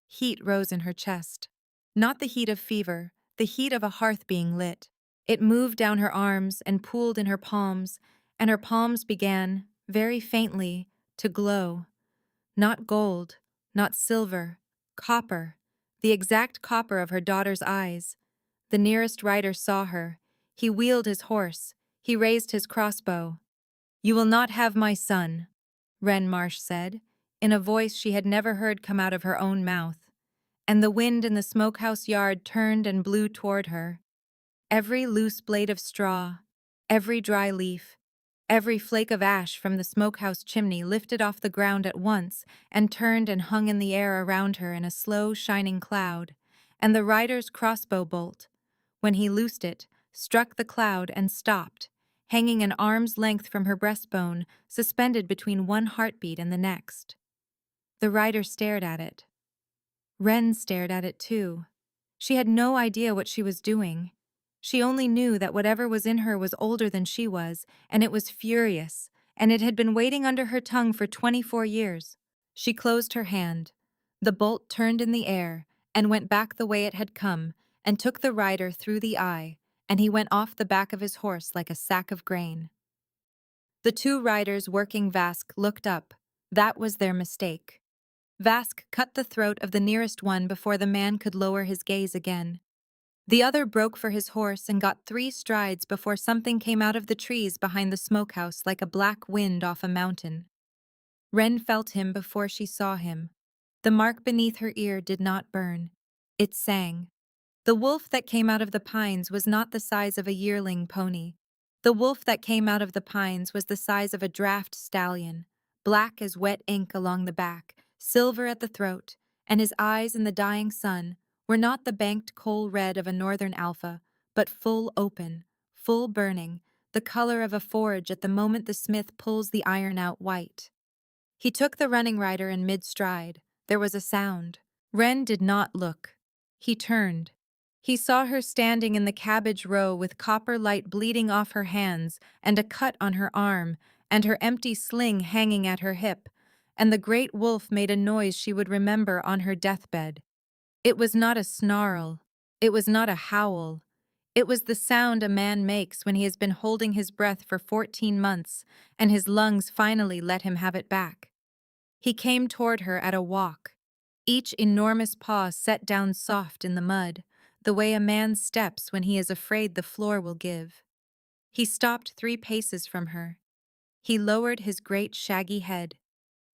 Heat rose in her chest. Not the heat of fever, the heat of a hearth being lit. It moved down her arms and pooled in her palms, and her palms began, very faintly, to glow. Not gold, not silver, copper, the exact copper of her daughter's eyes. The nearest rider saw her. He wheeled his horse. He raised his crossbow. "You will not have my son," Ren Marsh said, in a voice she had never heard come out of her own mouth. And the wind in the smokehouse yard turned and blew toward her. Every loose blade of straw, every dry leaf, every flake of ash from the smokehouse chimney lifted off the ground at once and turned and hung in the air around her in a slow, shining cloud, and the rider's crossbow bolt, when he loosed it, struck the cloud and stopped, hanging an arm's length from her breastbone, suspended between one heartbeat and the next. The rider stared at it. Ren stared at it too. She had no idea what she was doing. She only knew that whatever was in her was older than she was, and it was furious, and it had been waiting under her tongue for 24 years. She closed her hand. The bolt turned in the air and went back the way it had come, and took the rider through the eye, and he went off the back of his horse like a sack of grain. The two riders working Vask looked up. That was their mistake. Vask cut the throat of the nearest one before the man could lower his gaze again. The other broke for his horse and got 3 strides before something came out of the trees behind the smokehouse like a black wind off a mountain. Ren felt him before she saw him. The mark beneath her ear did not burn. It sang. The wolf that came out of the pines was not the size of a yearling pony. The wolf that came out of the pines was the size of a draft stallion, black as wet ink along the back, silver at the throat, and his eyes in the dying sun were not the banked coal red of a northern alpha, but full open, full burning, the color of a forge at the moment the smith pulls the iron out white. He took the running rider in mid-stride. There was a sound. Ren did not look. He turned. He saw her standing in the cabbage row with copper light bleeding off her hands and a cut on her arm and her empty sling hanging at her hip, and the great wolf made a noise she would remember on her deathbed. It was not a snarl. It was not a howl. It was the sound a man makes when he has been holding his breath for 14 months and his lungs finally let him have it back. He came toward her at a walk, each enormous paw set down soft in the mud, the way a man steps when he is afraid the floor will give. He stopped 3 paces from her. He lowered his great shaggy head.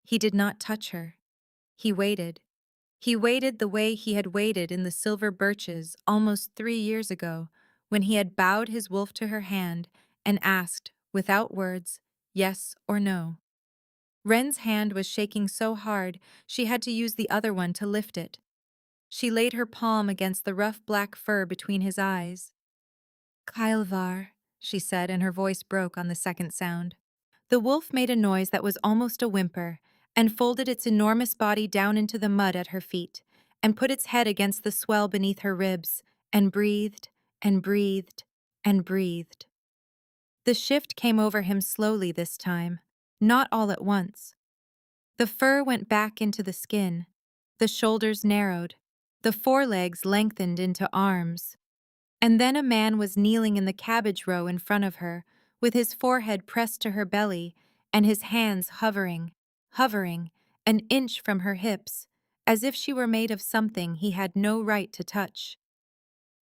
He did not touch her. He waited. He waited the way he had waited in the silver birches almost 3 years ago, when he had bowed his wolf to her hand and asked, without words, yes or no. Ren's hand was shaking so hard she had to use the other one to lift it. She laid her palm against the rough black fur between his eyes. "Kylvar," she said, and her voice broke on the second sound. The wolf made a noise that was almost a whimper, and folded its enormous body down into the mud at her feet, and put its head against the swell beneath her ribs, and breathed, and breathed, and breathed. The shift came over him slowly this time, not all at once. The fur went back into the skin, the shoulders narrowed, the forelegs lengthened into arms. And then a man was kneeling in the cabbage row in front of her, with his forehead pressed to her belly, and his hands hovering, an inch from her hips, as if she were made of something he had no right to touch.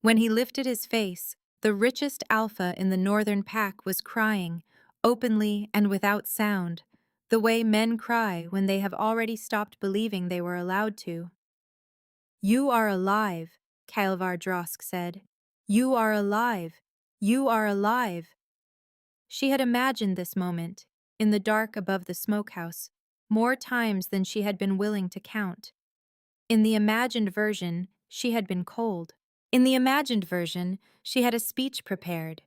When he lifted his face, the richest alpha in the northern pack was crying, openly and without sound, the way men cry when they have already stopped believing they were allowed to. "You are alive," Kylvar Drosk said. "You are alive. You are alive." She had imagined this moment, in the dark above the smokehouse, more times than she had been willing to count. In the imagined version, she had been cold. In the imagined version, she had a speech prepared.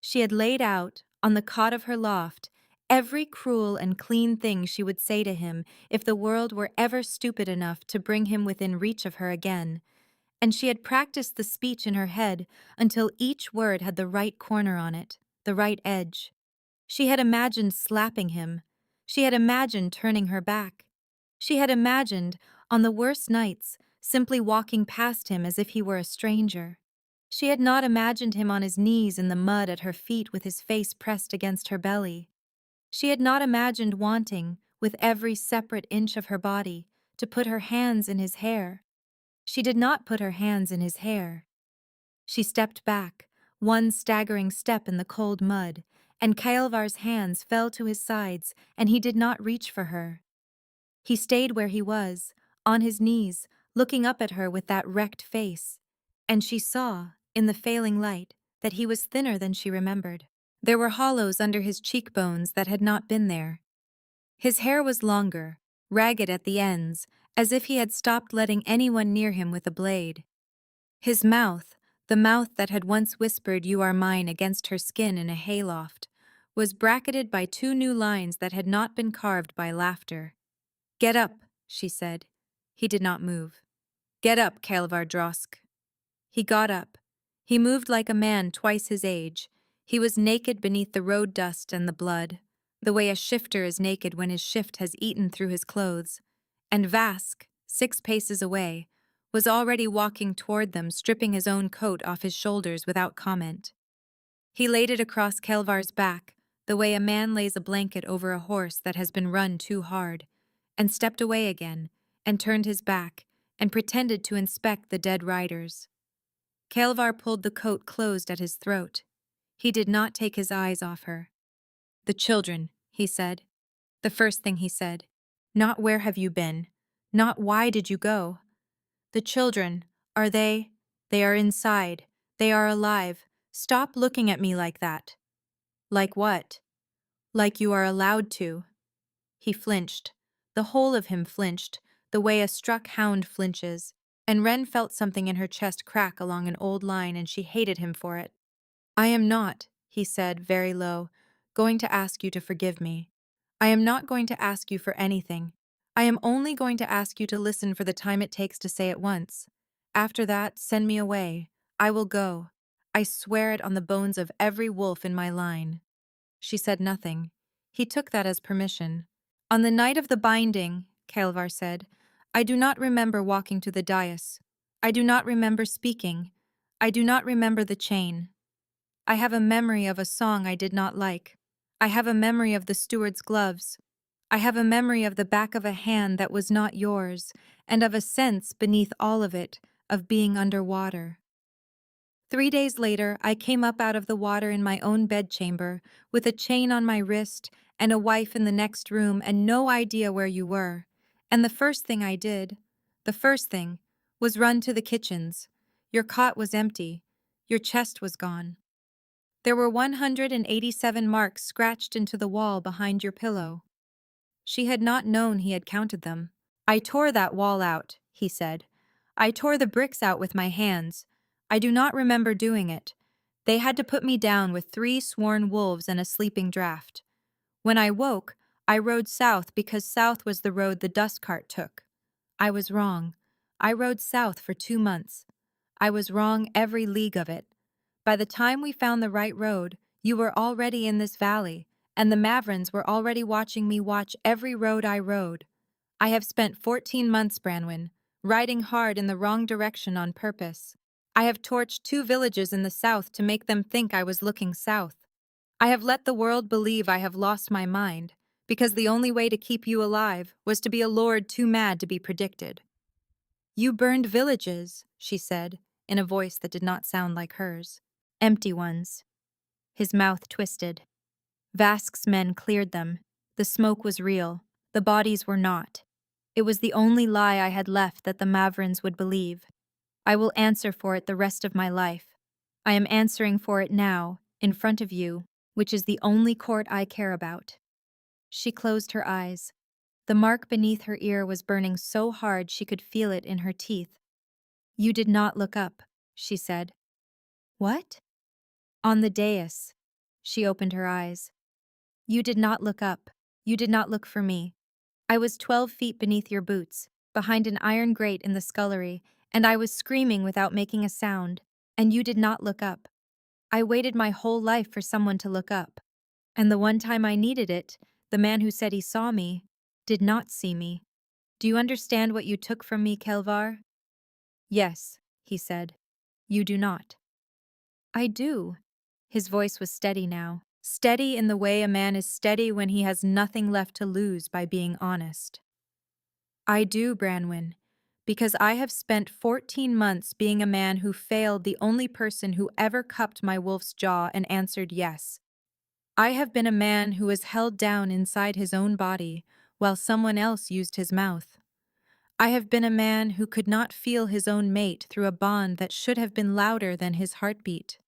She had laid out, on the cot of her loft, every cruel and clean thing she would say to him if the world were ever stupid enough to bring him within reach of her again, and she had practiced the speech in her head until each word had the right corner on it, the right edge. She had imagined slapping him. She had imagined turning her back. She had imagined, on the worst nights, simply walking past him as if he were a stranger. She had not imagined him on his knees in the mud at her feet with his face pressed against her belly. She had not imagined wanting, with every separate inch of her body, to put her hands in his hair. She did not put her hands in his hair. She stepped back, one staggering step in the cold mud, and Kaelvar's hands fell to his sides, and he did not reach for her. He stayed where he was, on his knees, looking up at her with that wrecked face, and she saw, in the failing light, that he was thinner than she remembered. There were hollows under his cheekbones that had not been there. His hair was longer, ragged at the ends, as if he had stopped letting anyone near him with a blade. His mouth, the mouth that had once whispered "You are mine" against her skin in a hayloft, was bracketed by two new lines that had not been carved by laughter. "Get up," she said. He did not move. "Get up, Kaelvar Drosk." He got up. He moved like a man twice his age. He was naked beneath the road dust and the blood, the way a shifter is naked when his shift has eaten through his clothes. And Vask, 6 paces away, was already walking toward them, stripping his own coat off his shoulders without comment. He laid it across Kelvar's back, the way a man lays a blanket over a horse that has been run too hard, and stepped away again, and turned his back, and pretended to inspect the dead riders. Kelvar pulled the coat closed at his throat. He did not take his eyes off her. "The children," he said. The first thing he said. Not "Where have you been?" Not "Why did you go?" "The children, are they? They are inside. They are alive. Stop looking at me like that." "Like what?" "Like you are allowed to." He flinched. The whole of him flinched, the way a struck hound flinches, and Wren felt something in her chest crack along an old line, and she hated him for it. "I am not," he said, very low, "going to ask you to forgive me. I am not going to ask you for anything. I am only going to ask you to listen for the time it takes to say it once. After that, send me away. I will go. I swear it on the bones of every wolf in my line." She said nothing. He took that as permission. "On the night of the binding," Kelvar said, "I do not remember walking to the dais. I do not remember speaking. I do not remember the chain. I have a memory of a song I did not like. I have a memory of the steward's gloves. I have a memory of the back of a hand that was not yours, and of a sense, beneath all of it, of being underwater. 3 days later, I came up out of the water in my own bedchamber, with a chain on my wrist, and a wife in the next room, and no idea where you were. And the first thing I did, was run to the kitchens. Your cot was empty. Your chest was gone. There were 187 marks scratched into the wall behind your pillow. She had not known he had counted them. "I tore that wall out," he said. "I tore the bricks out with my hands. I do not remember doing it. They had to put me down with 3 sworn wolves and a sleeping draft. When I woke, I rode south because south was the road the dust cart took. I was wrong. I rode south for 2 months. I was wrong every league of it. By the time we found the right road, you were already in this valley, and the Mavrins were already watching me watch every road I rode. I have spent 14 months, Branwen, riding hard in the wrong direction on purpose. I have torched 2 villages in the south to make them think I was looking south. I have let the world believe I have lost my mind, because the only way to keep you alive was to be a lord too mad to be predicted." "You burned villages," she said, in a voice that did not sound like hers. "Empty ones." His mouth twisted. "Vask's men cleared them. The smoke was real. The bodies were not. It was the only lie I had left that the Mavrins would believe. I will answer for it the rest of my life. I am answering for it now, in front of you, which is the only court I care about." She closed her eyes. The mark beneath her ear was burning so hard she could feel it in her teeth. "You did not look up," she said. "What?" "On the dais." She opened her eyes. "You did not look up. You did not look for me. I was 12 feet beneath your boots, behind an iron grate in the scullery, and I was screaming without making a sound, and you did not look up. I waited my whole life for someone to look up, and the one time I needed it, the man who said he saw me did not see me. Do you understand what you took from me, Kelvar? Yes, he said. You do not. I do. His voice was steady now, steady in the way a man is steady when he has nothing left to lose by being honest. I do, Branwen, because I have spent 14 months being a man who failed the only person who ever cupped my wolf's jaw and answered yes. I have been a man who was held down inside his own body while someone else used his mouth. I have been a man who could not feel his own mate through a bond that should have been louder than his heartbeat.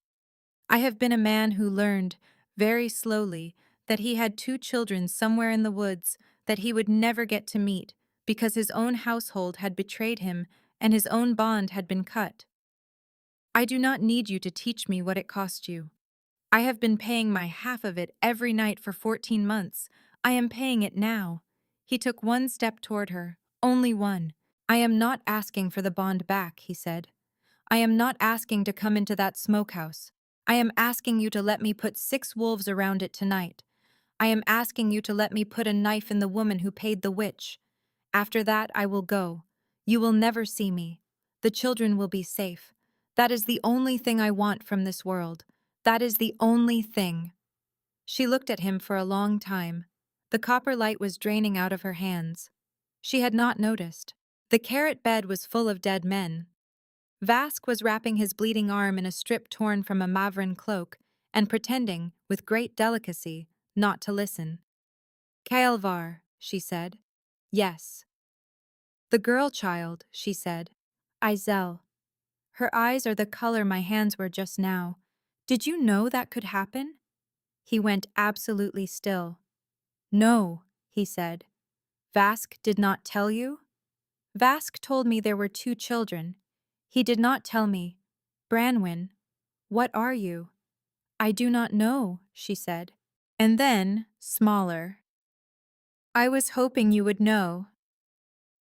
I have been a man who learned, very slowly, that he had 2 children somewhere in the woods that he would never get to meet because his own household had betrayed him and his own bond had been cut. I do not need you to teach me what it cost you. I have been paying my half of it every night for 14 months. I am paying it now. He took one step toward her, only one. I am not asking for the bond back, he said. I am not asking to come into that smokehouse. I am asking you to let me put 6 wolves around it tonight. I am asking you to let me put a knife in the woman who paid the witch. After that, I will go. You will never see me. The children will be safe. That is the only thing I want from this world. That is the only thing. She looked at him for a long time. The copper light was draining out of her hands. She had not noticed. The carrot bed was full of dead men. Vask was wrapping his bleeding arm in a strip torn from a Mavrin cloak and pretending, with great delicacy, not to listen. Kaelvar, she said. Yes. The girl child, she said. Izel. Her eyes are the color my hands were just now. Did you know that could happen? He went absolutely still. No, he said. Vask did not tell you? Vask told me there were 2 children. He did not tell me. Branwen, what are you? I do not know, she said. And then, smaller. I was hoping you would know.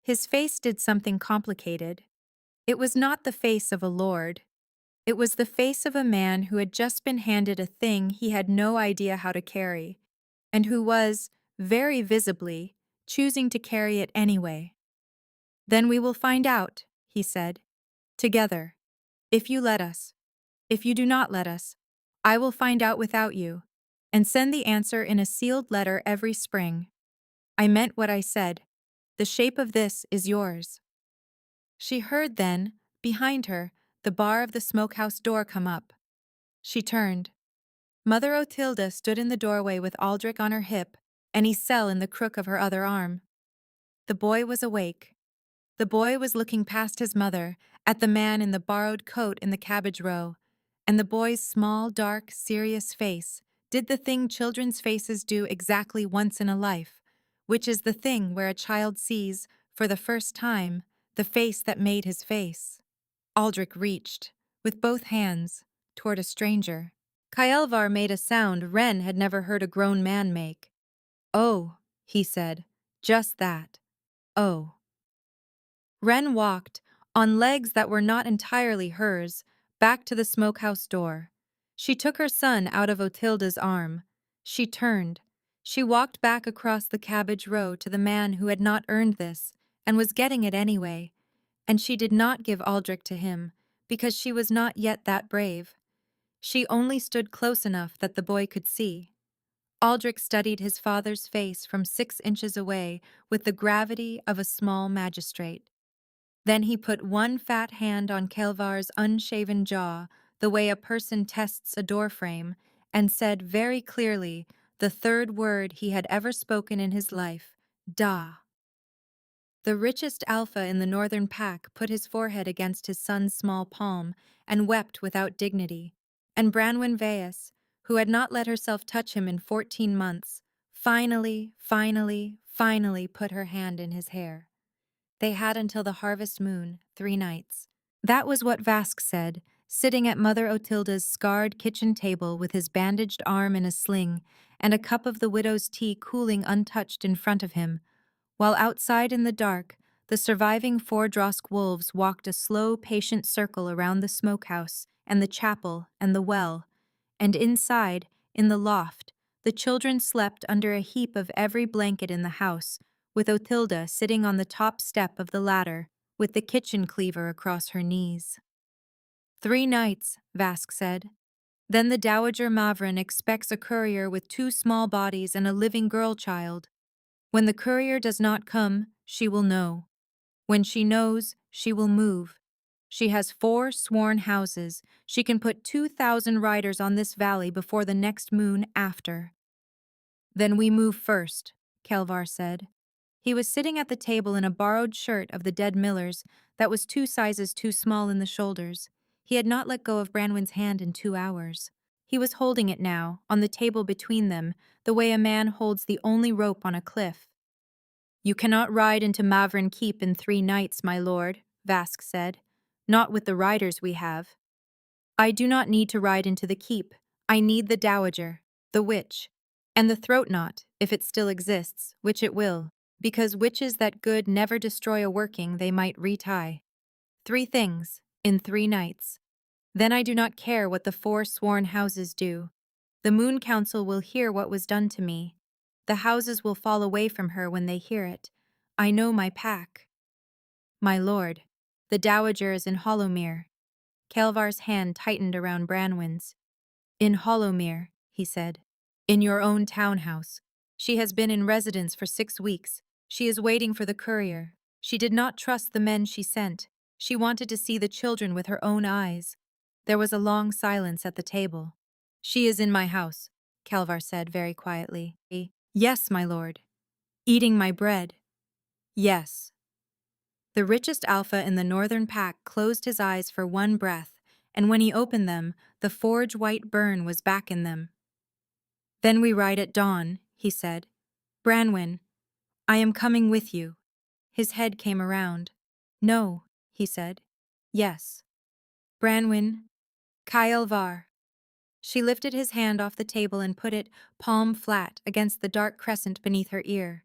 His face did something complicated. It was not the face of a lord. It was the face of a man who had just been handed a thing he had no idea how to carry, and who was, very visibly, choosing to carry it anyway. Then we will find out, he said. Together. If you let us. If you do not let us, I will find out without you, and send the answer in a sealed letter every spring. I meant what I said. The shape of this is yours. She heard then, behind her, the bar of the smokehouse door come up. She turned. Mother Otilda stood in the doorway with Aldrich on her hip and Isel in the crook of her other arm. The boy was awake. The boy was looking past his mother, at the man in the borrowed coat in the cabbage row, and the boy's small, dark, serious face did the thing children's faces do exactly once in a life, which is the thing where a child sees, for the first time, the face that made his face. Aldrich reached, with both hands, toward a stranger. Kaelvar made a sound Wren had never heard a grown man make. Oh, he said, just that. Oh. Wren walked, on legs that were not entirely hers, back to the smokehouse door. She took her son out of Otilda's arm. She turned. She walked back across the cabbage row to the man who had not earned this, and was getting it anyway. And she did not give Aldrich to him, because she was not yet that brave. She only stood close enough that the boy could see. Aldrich studied his father's face from 6 inches away with the gravity of a small magistrate. Then he put one fat hand on Kelvar's unshaven jaw, the way a person tests a doorframe, and said very clearly the 3rd word he had ever spoken in his life, Da. The richest alpha in the northern pack put his forehead against his son's small palm and wept without dignity, and Branwen Vaeus, who had not let herself touch him in 14 months, finally put her hand in his hair. They had until the harvest moon, 3 nights. That was what Vask said, sitting at Mother Otilda's scarred kitchen table with his bandaged arm in a sling and a cup of the widow's tea cooling untouched in front of him, while outside in the dark, The surviving 4 Drosk wolves walked a slow, patient circle around the smokehouse and the chapel and the well, and inside, in the loft, the children slept under a heap of every blanket in the house, with Otilda sitting on the top step of the ladder, with the kitchen cleaver across her knees. 3 nights, Vask said. Then the Dowager Mavrin expects a courier with 2 small bodies and a living girl child. When the courier does not come, she will know. When she knows, she will move. She has 4 sworn houses. She can put 2,000 riders on this valley before the next moon after. Then we move first, Kelvar said. He was sitting at the table in a borrowed shirt of the dead miller's that was 2 sizes too small in the shoulders. He had not let go of Branwen's hand in 2 hours. He was holding it now, on the table between them, the way a man holds the only rope on a cliff. You cannot ride into Mavrin Keep in 3 nights, my lord, Vask said. Not with the riders we have. I do not need to ride into the keep. I need the dowager, the witch, and the throat knot, if it still exists, which it will, because witches that good never destroy a working they might retie. 3 things, in 3 nights. Then I do not care what the 4 sworn houses do. The Moon Council will hear what was done to me. The houses will fall away from her when they hear it. I know my pack. My lord, the dowager is in Hollowmere. Kelvar's hand tightened around Branwen's. In Hollowmere, he said. In your own townhouse. She has been in residence for 6 weeks. She is waiting for the courier. She did not trust the men she sent. She wanted to see the children with her own eyes. There was a long silence at the table. She is in my house, Kelvar said very quietly. Yes, my lord. Eating my bread. Yes. The richest alpha in the northern pack closed his eyes for one breath, and when he opened them, the forge white burn was back in them. Then we ride at dawn, he said. Branwen, I am coming with you. His head came around. No, he said. Yes. Branwen, Kaelvar. She lifted his hand off the table and put it, palm flat, against the dark crescent beneath her ear.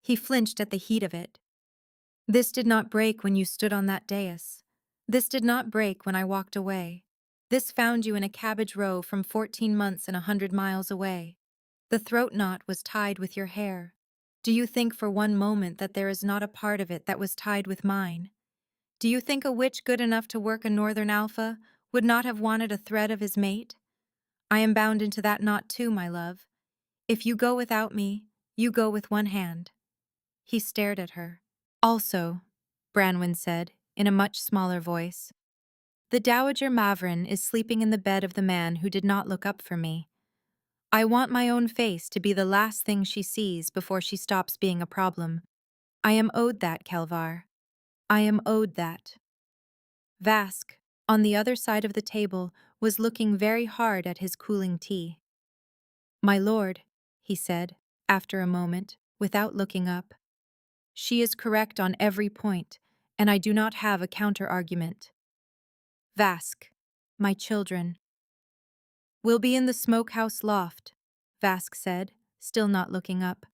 He flinched at the heat of it. This did not break when you stood on that dais. This did not break when I walked away. This found you in a cabbage row from 14 months and 100 miles away. The throat knot was tied with your hair. Do you think for one moment that there is not a part of it that was tied with mine? Do you think a witch good enough to work a northern alpha would not have wanted a thread of his mate? I am bound into that knot too, my love. If you go without me, you go with one hand. He stared at her. Also, Branwen said, in a much smaller voice, the Dowager Mavrin is sleeping in the bed of the man who did not look up for me. I want my own face to be the last thing she sees before she stops being a problem. I am owed that, Kelvar. I am owed that. Vask, on the other side of the table, was looking very hard at his cooling tea. My lord, he said, after a moment, without looking up. She is correct on every point, and I do not have a counter-argument. Vask, my children. We'll be in the smokehouse loft, Vask said, still not looking up,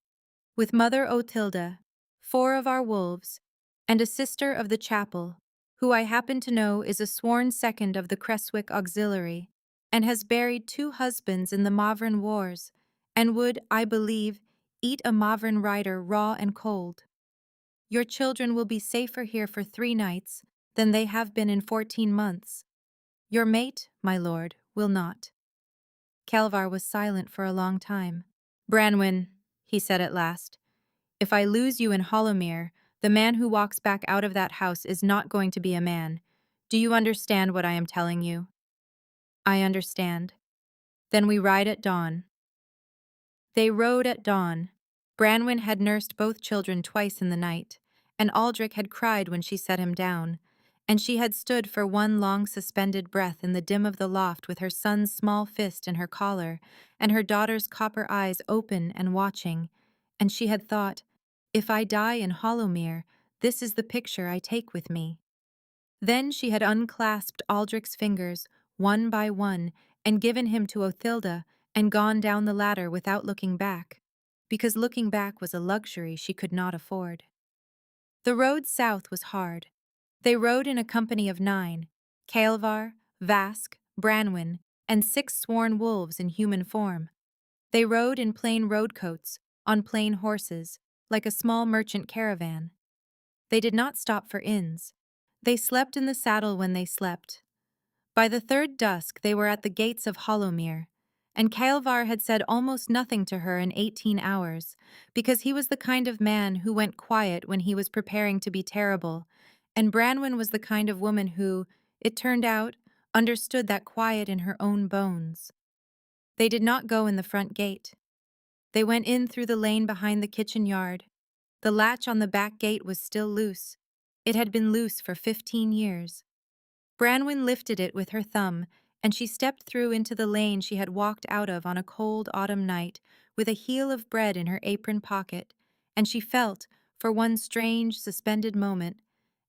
with Mother Otilda, 4 of our wolves, and a sister of the chapel, who I happen to know is a sworn second of the Creswick Auxiliary, and has buried 2 husbands in the Mavrin Wars, and would, I believe, eat a Mavrin rider raw and cold. Your children will be safer here for 3 nights than they have been in 14 months. Your mate, my lord, will not. Kelvar was silent for a long time. Branwen, he said at last, if I lose you in Hollowmere, the man who walks back out of that house is not going to be a man. Do you understand what I am telling you? I understand. Then we ride at dawn. They rode at dawn. Branwen had nursed both children twice in the night, and Aldrich had cried when she set him down, and she had stood for one long suspended breath in the dim of the loft with her son's small fist in her collar, and her daughter's copper eyes open and watching, and she had thought, if I die in Hollowmere, this is the picture I take with me. Then she had unclasped Aldrich's fingers, one by one, and given him to Othilda, and gone down the ladder without looking back, because looking back was a luxury she could not afford. The road south was hard. They rode in a company of 9, Kaelvar, Vask, Branwen, and 6 sworn wolves in human form. They rode in plain road coats, on plain horses, like a small merchant caravan. They did not stop for inns. They slept in the saddle when they slept. By the third dusk they were at the gates of Hollowmere, and Kaelvar had said almost nothing to her in 18 hours, because he was the kind of man who went quiet when he was preparing to be terrible, and Branwen was the kind of woman who, it turned out, understood that quiet in her own bones. They did not go in the front gate. They went in through the lane behind the kitchen yard. The latch on the back gate was still loose. It had been loose for 15 years. Branwen lifted it with her thumb, and she stepped through into the lane she had walked out of on a cold autumn night, with a heel of bread in her apron pocket, and she felt, for one strange, suspended moment,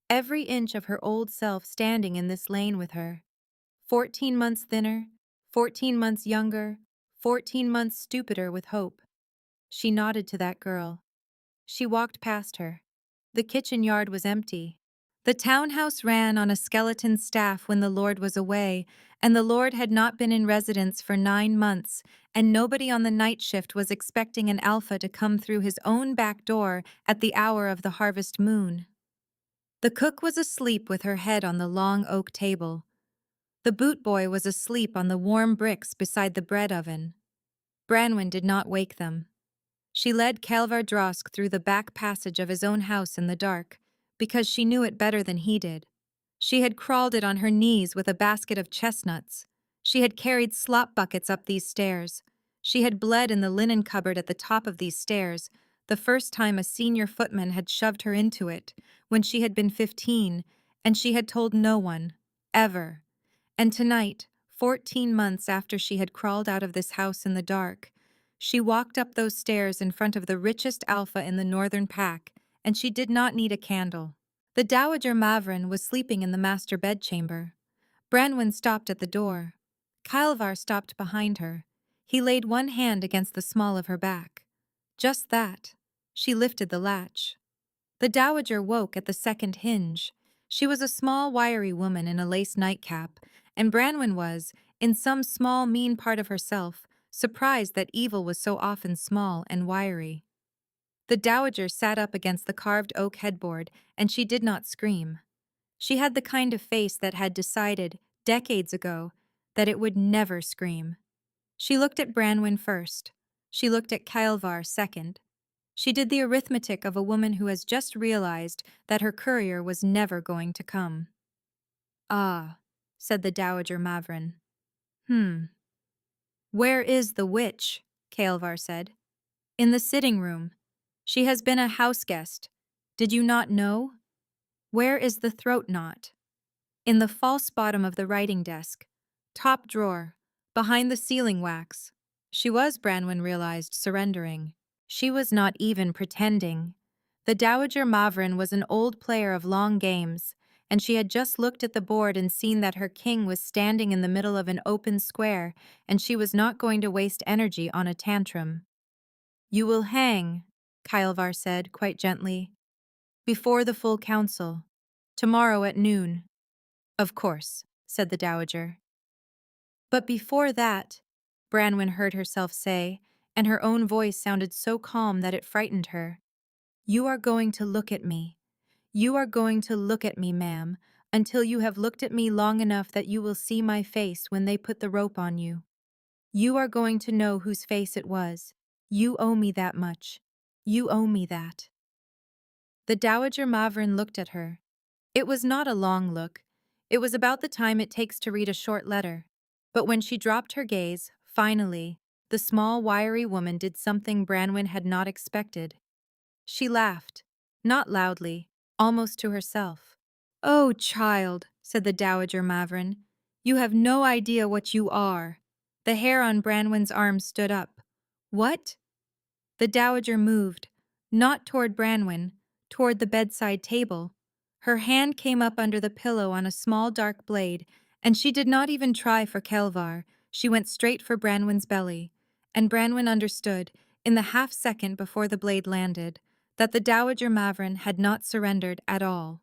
every inch of her old self standing in this lane with her. 14 months thinner, 14 months younger, 14 months stupider with hope. She nodded to that girl. She walked past her. The kitchen yard was empty. The townhouse ran on a skeleton staff when the Lord was away, and the Lord had not been in residence for 9 months, and nobody on the night shift was expecting an alpha to come through his own back door at the hour of the harvest moon. The cook was asleep with her head on the long oak table. The boot boy was asleep on the warm bricks beside the bread oven. Branwen did not wake them. She led Kaelvar Drosk through the back passage of his own house in the dark, because she knew it better than he did. She had crawled it on her knees with a basket of chestnuts. She had carried slop buckets up these stairs. She had bled in the linen cupboard at the top of these stairs, the first time a senior footman had shoved her into it, when she had been 15, and she had told no one, ever. And tonight, 14 months after she had crawled out of this house in the dark, she walked up those stairs in front of the richest alpha in the northern pack, and she did not need a candle. The Dowager Mavrin was sleeping in the master bedchamber. Branwen stopped at the door. Kaelvar stopped behind her. He laid one hand against the small of her back. Just that. She lifted the latch. The Dowager woke at the second hinge. She was a small, wiry woman in a lace nightcap, and Branwen was, in some small, mean part of herself, surprised that evil was so often small and wiry. The Dowager sat up against the carved oak headboard, and she did not scream. She had the kind of face that had decided, decades ago, that it would never scream. She looked at Branwen first. She looked at Kaelvar second. She did the arithmetic of a woman who has just realized that her courier was never going to come. "Ah," said the Dowager Mavrin. "Where is the witch?" Kaelvar said. "In the sitting room. She has been a house guest. Did you not know? Where is the throat knot?" "In the false bottom of the writing desk. Top drawer. Behind the sealing wax." She was, Branwen realized, surrendering. She was not even pretending. The Dowager Mavrin was an old player of long games, and she had just looked at the board and seen that her king was standing in the middle of an open square, and she was not going to waste energy on a tantrum. "You will hang," Kaelvar said, quite gently, "before the full council. Tomorrow at noon." "Of course," said the Dowager. "But before that," Branwen heard herself say, and her own voice sounded so calm that it frightened her. "You are going to look at me. You are going to look at me, ma'am, until you have looked at me long enough that you will see my face when they put the rope on you. You are going to know whose face it was. You owe me that much. You owe me that." The Dowager Mavrin looked at her. It was not a long look. It was about the time it takes to read a short letter. But when she dropped her gaze, finally, the small, wiry woman did something Branwen had not expected. She laughed, not loudly, almost to herself. "Oh, child," said the Dowager Mavrin, "you have no idea what you are." The hair on Branwen's arm stood up. "What?" The Dowager moved, not toward Branwen, toward the bedside table. Her hand came up under the pillow on a small dark blade, and she did not even try for Kaelvar. She went straight for Branwen's belly. And Branwen understood, in the half-second before the blade landed, that the Dowager Mavrin had not surrendered at all.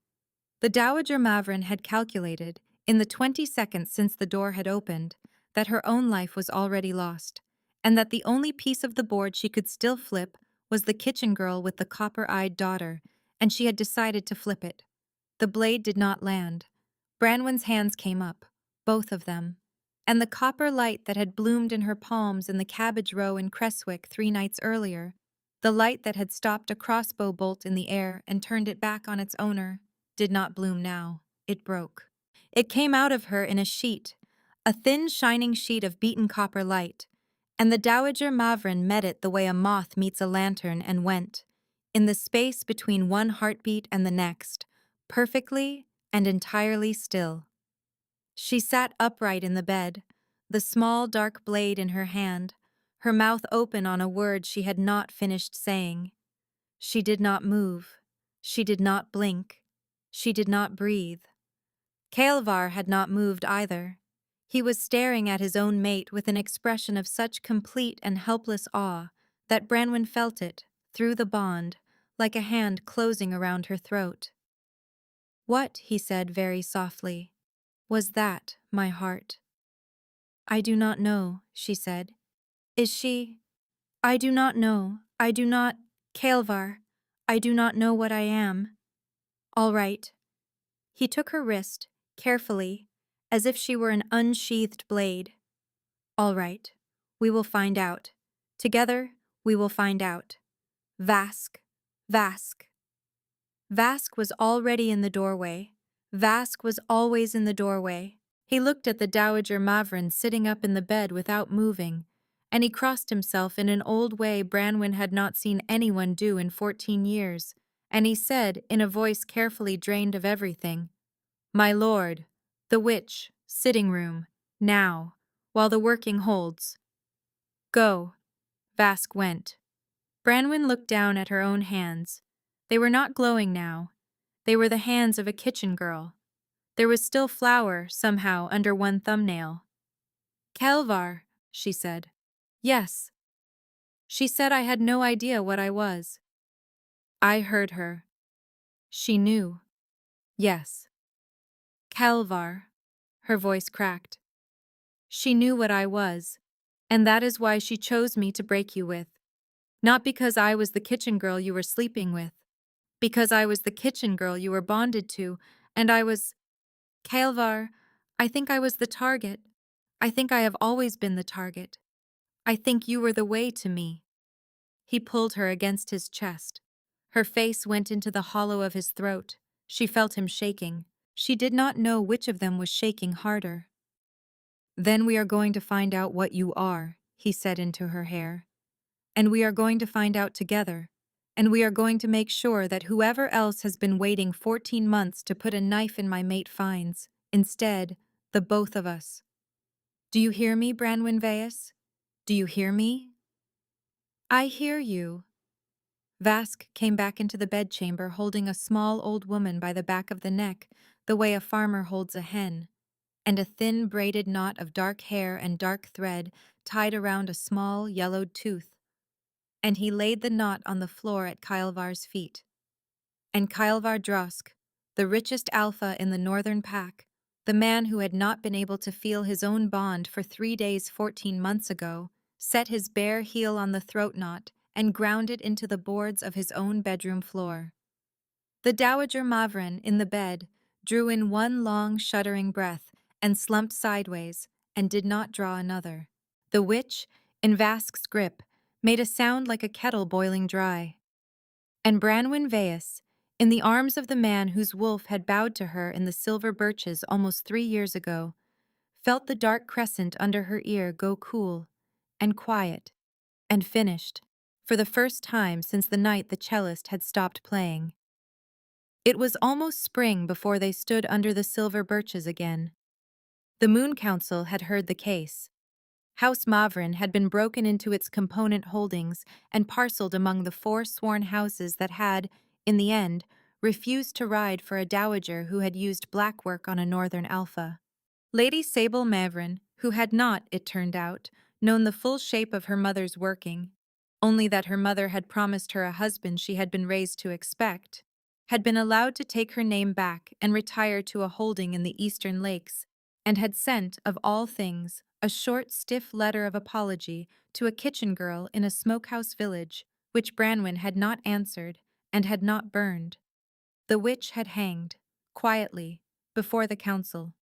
The Dowager Mavrin had calculated, in the 20 seconds since the door had opened, that her own life was already lost, and that the only piece of the board she could still flip was the kitchen girl with the copper-eyed daughter, and she had decided to flip it. The blade did not land. Branwen's hands came up, both of them, and the copper light that had bloomed in her palms in the cabbage row in Creswick 3 nights earlier, the light that had stopped a crossbow bolt in the air and turned it back on its owner, did not bloom now. It broke. It came out of her in a sheet, a thin shining sheet of beaten copper light, and the Dowager Mavrin met it the way a moth meets a lantern and went, in the space between one heartbeat and the next, perfectly and entirely still. She sat upright in the bed, the small dark blade in her hand, her mouth open on a word she had not finished saying. She did not move. She did not blink. She did not breathe. Kaelvar had not moved either. He was staring at his own mate with an expression of such complete and helpless awe that Branwen felt it, through the bond, like a hand closing around her throat. "What," he said very softly, "was that, my heart?" "I do not know," she said. "Is she—" "I do not know. I do not— Kaelvar, I do not know what I am." "All right." He took her wrist, carefully, as if she were an unsheathed blade. "All right. We will find out. Together, we will find out. Vask, Vask." Vask was already in the doorway. Vask was always in the doorway. He looked at the Dowager Mavrin sitting up in the bed without moving, and he crossed himself in an old way Branwen had not seen anyone do in 14 years, and he said, in a voice carefully drained of everything, "My lord, the witch, sitting room, now, while the working holds." "Go." Vask went. Branwen looked down at her own hands. They were not glowing now. They were the hands of a kitchen girl. There was still flour, somehow, under one thumbnail. "Kaelvar," she said. "Yes." She said I had no idea what I was. I heard her. She knew. Yes. "Kaelvar," her voice cracked. "She knew what I was, and that is why she chose me to break you with. Not because I was the kitchen girl you were sleeping with. Because I was the kitchen girl you were bonded to, and I was— Kaelvar, I think I was the target. I think I have always been the target. I think you were the way to me." He pulled her against his chest. Her face went into the hollow of his throat. She felt him shaking. She did not know which of them was shaking harder. "Then we are going to find out what you are," he said into her hair. "And we are going to find out together. And we are going to make sure that whoever else has been waiting 14 months to put a knife in my mate finds, instead, the both of us. Do you hear me, Branwen Vyas? Do you hear me?" "I hear you." Vask came back into the bedchamber holding a small old woman by the back of the neck, the way a farmer holds a hen, and a thin braided knot of dark hair and dark thread tied around a small yellowed tooth. And he laid the knot on the floor at Kaelvar's feet. And Kaelvar Drosk, the richest alpha in the northern pack, the man who had not been able to feel his own bond for 3 days 14 months ago, set his bare heel on the throat knot and ground it into the boards of his own bedroom floor. The Dowager Mavrin, in the bed, drew in one long, shuddering breath and slumped sideways, and did not draw another. The witch, in Vask's grip, made a sound like a kettle boiling dry. And Branwen Vyas, in the arms of the man whose wolf had bowed to her in the silver birches almost 3 years ago, felt the dark crescent under her ear go cool and quiet and finished, for the first time since the night the cellist had stopped playing. It was almost spring before they stood under the silver birches again. The Moon Council had heard the case. House Mavrin had been broken into its component holdings and parceled among the 4 sworn houses that had, in the end, refused to ride for a dowager who had used black work on a northern alpha. Lady Sable Mavrin, who had not, it turned out, known the full shape of her mother's working, only that her mother had promised her a husband she had been raised to expect, had been allowed to take her name back and retire to a holding in the Eastern Lakes, and had sent, of all things, a short, stiff letter of apology to a kitchen girl in a smokehouse village, which Branwen had not answered and had not burned. The witch had hanged, quietly, before the council.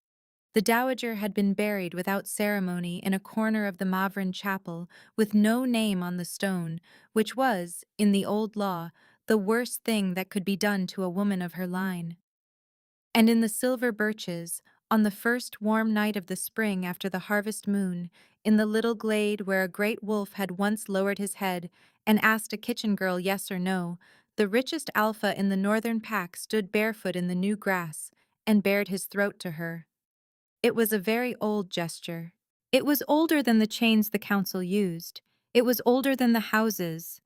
The dowager had been buried without ceremony in a corner of the Mavrin chapel with no name on the stone, which was, in the old law, the worst thing that could be done to a woman of her line. And in the silver birches, on the first warm night of the spring after the harvest moon, in the little glade where a great wolf had once lowered his head and asked a kitchen girl yes or no, the richest alpha in the northern pack stood barefoot in the new grass and bared his throat to her. It was a very old gesture. It was older than the chains the council used. It was older than the houses.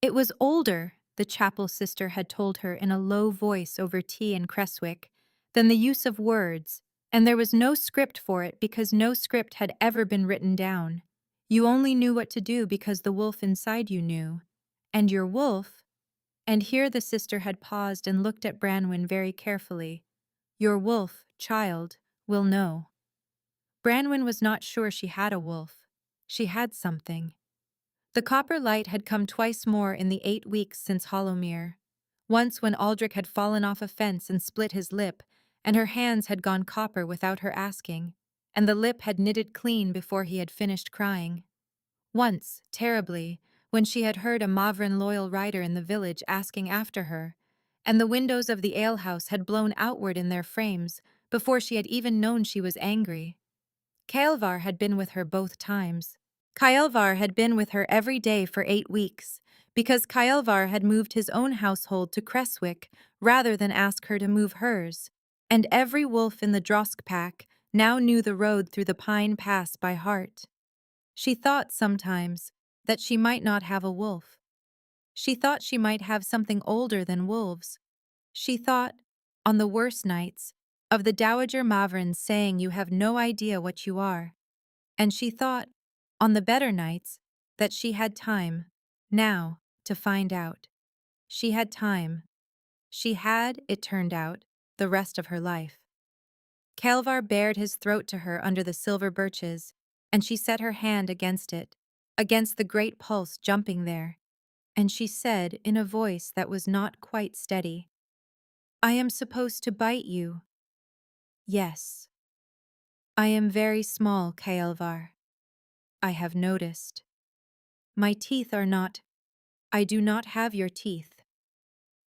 It was older, the chapel sister had told her in a low voice over tea in Creswick, than the use of words, and there was no script for it because no script had ever been written down. You only knew what to do because the wolf inside you knew. And your wolf— and here the sister had paused and looked at Branwen very carefully. Your wolf, child, will know. Branwen was not sure she had a wolf. She had something. The copper light had come twice more in the 8 weeks since Hollowmere. Once when Aldrich had fallen off a fence and split his lip, and her hands had gone copper without her asking, and the lip had knitted clean before he had finished crying. Once, terribly, when she had heard a Mavrin loyal rider in the village asking after her, and the windows of the alehouse had blown outward in their frames before she had even known she was angry. Kaelvar had been with her both times. Kaelvar had been with her every day for 8 weeks, because Kaelvar had moved his own household to Creswick rather than ask her to move hers, and every wolf in the Drosk pack now knew the road through the Pine Pass by heart. She thought sometimes that she might not have a wolf. She thought she might have something older than wolves. She thought, on the worst nights, of the Dowager Mavrins saying you have no idea what you are. And she thought, on the better nights, that she had time, now, to find out. She had time. She had, it turned out, the rest of her life. Kaelvar bared his throat to her under the silver birches, and she set her hand against it, against the great pulse jumping there, and she said in a voice that was not quite steady, "I am supposed to bite you." "Yes. I am very small, Kaelvar. I have noticed. My teeth are not— I do not have your teeth.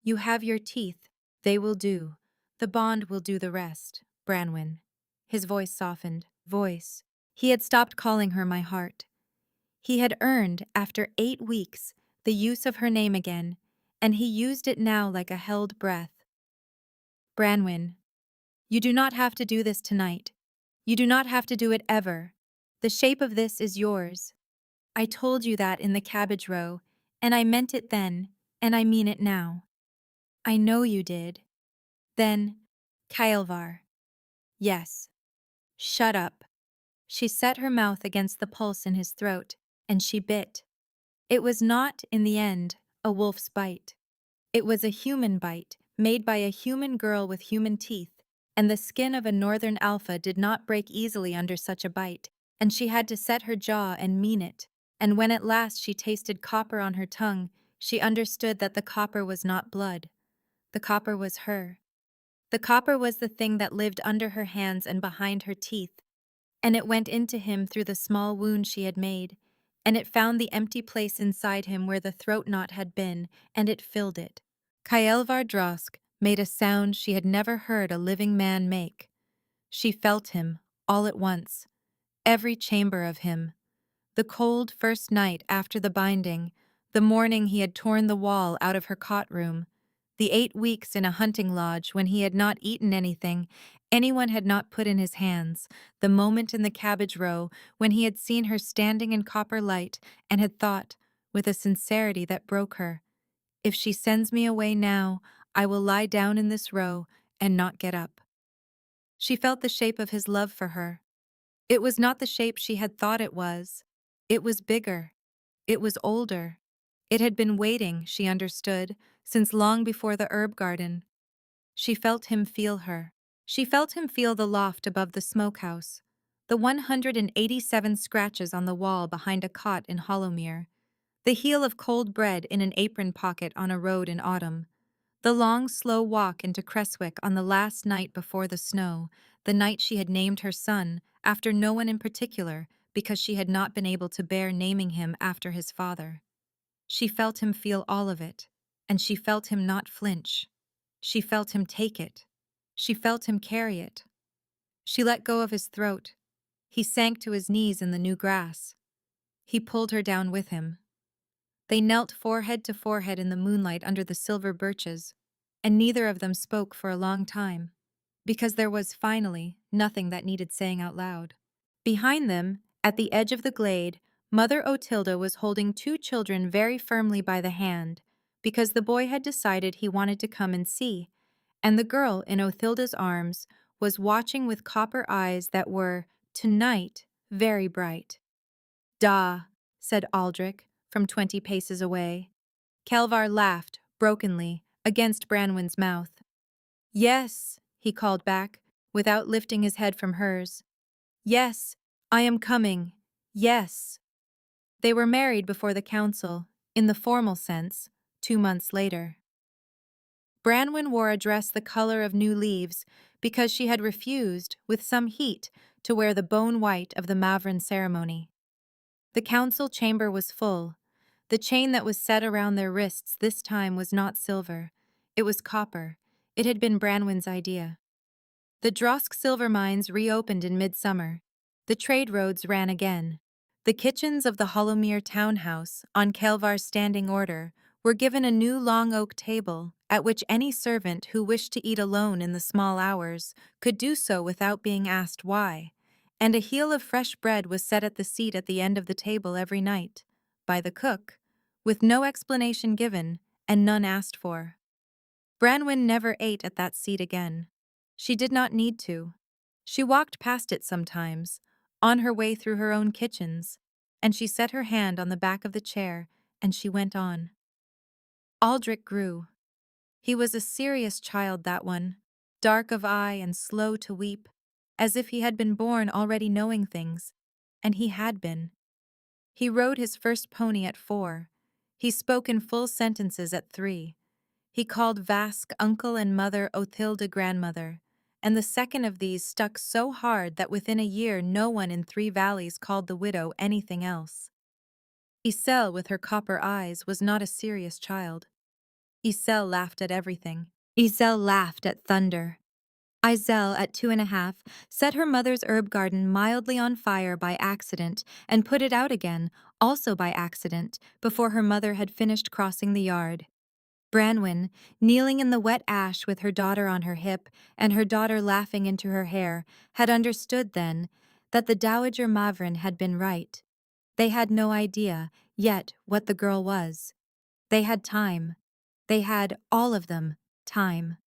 You have your teeth. They will do. The bond will do the rest, Branwen." His voice softened. Voice. He had stopped calling her my heart. He had earned, after 8 weeks, the use of her name again, and he used it now like a held breath. Branwen, you do not have to do this tonight. You do not have to do it ever. The shape of this is yours. I told you that in the cabbage row, and I meant it then, and I mean it now. I know you did. Then, Kaelvar. Yes. Shut up. She set her mouth against the pulse in his throat, and she bit. It was not, in the end, a wolf's bite. It was a human bite, made by a human girl with human teeth, and the skin of a northern alpha did not break easily under such a bite, and she had to set her jaw and mean it, and when at last she tasted copper on her tongue, she understood that the copper was not blood. The copper was her. The copper was the thing that lived under her hands and behind her teeth, and it went into him through the small wound she had made, and it found the empty place inside him where the throat knot had been, and it filled it. Kaelvar Drosk made a sound she had never heard a living man make. She felt him, all at once, every chamber of him. The cold first night after the binding, the morning he had torn the wall out of her cot room, the 8 weeks in a hunting lodge when he had not eaten anything anyone had not put in his hands, the moment in the cabbage row when he had seen her standing in copper light and had thought, with a sincerity that broke her, "If she sends me away now, I will lie down in this row and not get up." She felt the shape of his love for her. It was not the shape she had thought it was. It was bigger. It was older. It had been waiting, she understood, since long before the herb garden. She felt him feel her. She felt him feel the loft above the smokehouse, the 187 scratches on the wall behind a cot in Hollowmere, the heel of cold bread in an apron pocket on a road in autumn, the long, slow walk into Creswick on the last night before the snow, the night she had named her son after no one in particular because she had not been able to bear naming him after his father. She felt him feel all of it, and she felt him not flinch. She felt him take it. She felt him carry it. She let go of his throat. He sank to his knees in the new grass. He pulled her down with him. They knelt forehead to forehead in the moonlight under the silver birches, and neither of them spoke for a long time, because there was, finally, nothing that needed saying out loud. Behind them, at the edge of the glade, Mother Otilda was holding two children very firmly by the hand, because the boy had decided he wanted to come and see, and the girl in Othilda's arms was watching with copper eyes that were, tonight, very bright. "Da," said Aldrich, from 20 paces away. Kelvar laughed, brokenly, against Branwen's mouth. "Yes," he called back, without lifting his head from hers. "Yes, I am coming. Yes." They were married before the council, in the formal sense, 2 months later. Branwen wore a dress the color of new leaves because she had refused, with some heat, to wear the bone white of the Mavrin ceremony. The council chamber was full. The chain that was set around their wrists this time was not silver. It was copper. It had been Branwen's idea. The Drosk silver mines reopened in midsummer. The trade roads ran again. The kitchens of the Hollowmere townhouse, on Kelvar's standing order, were given a new long oak table, at which any servant who wished to eat alone in the small hours could do so without being asked why, and a heel of fresh bread was set at the seat at the end of the table every night, by the cook, with no explanation given and none asked for. Branwen never ate at that seat again. She did not need to. She walked past it sometimes, on her way through her own kitchens, and she set her hand on the back of the chair, and she went on. Aldrich grew. He was a serious child, that one, dark of eye and slow to weep, as if he had been born already knowing things, and he had been. He rode his first pony at 4. He spoke in full sentences at 3. He called Vask uncle and Mother Othilda grandmother, and the second of these stuck so hard that within a year no one in 3 Valleys called the widow anything else. Iselle, with her copper eyes, was not a serious child. Iselle laughed at everything. Iselle laughed at thunder. Iselle, at 2.5, set her mother's herb garden mildly on fire by accident and put it out again, also by accident, before her mother had finished crossing the yard. Branwen, kneeling in the wet ash with her daughter on her hip and her daughter laughing into her hair, had understood then that the Dowager Mavrin had been right. They had no idea, yet, what the girl was. They had time. They had, all of them, time.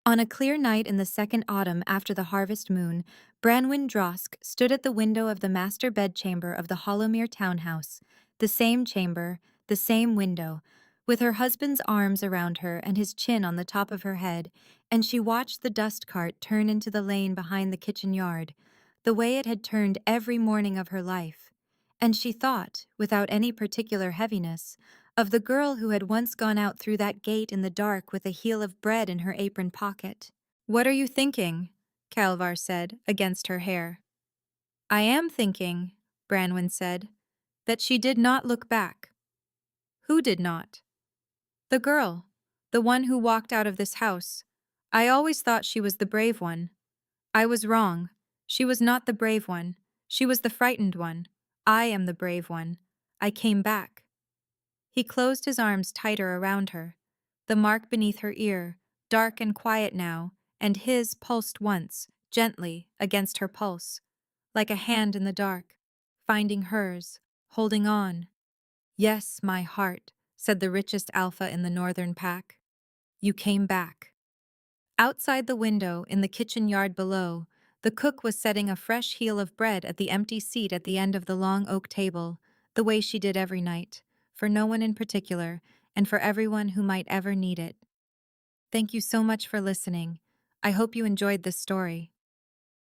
On a clear night in the second autumn after the harvest moon, Branwen Drosk stood at the window of the master bedchamber of the Hollowmere townhouse, the same chamber, the same window, with her husband's arms around her and his chin on the top of her head, and she watched the dust cart turn into the lane behind the kitchen yard, the way it had turned every morning of her life. And she thought, without any particular heaviness, of the girl who had once gone out through that gate in the dark with a heel of bread in her apron pocket. "What are you thinking?" Kelvar said, against her hair. "I am thinking," Branwen said, "that she did not look back." "Who did not?" "The girl, the one who walked out of this house. I always thought she was the brave one. I was wrong. She was not the brave one. She was the frightened one. I am the brave one. I came back." He closed his arms tighter around her. The mark beneath her ear, dark and quiet now, and his pulsed once, gently, against her pulse, like a hand in the dark, finding hers, holding on. "Yes, my heart," said the richest alpha in the northern pack. "You came back." Outside the window, in the kitchen yard below, the cook was setting a fresh heel of bread at the empty seat at the end of the long oak table, the way she did every night, for no one in particular, and for everyone who might ever need it. Thank you so much for listening. I hope you enjoyed this story.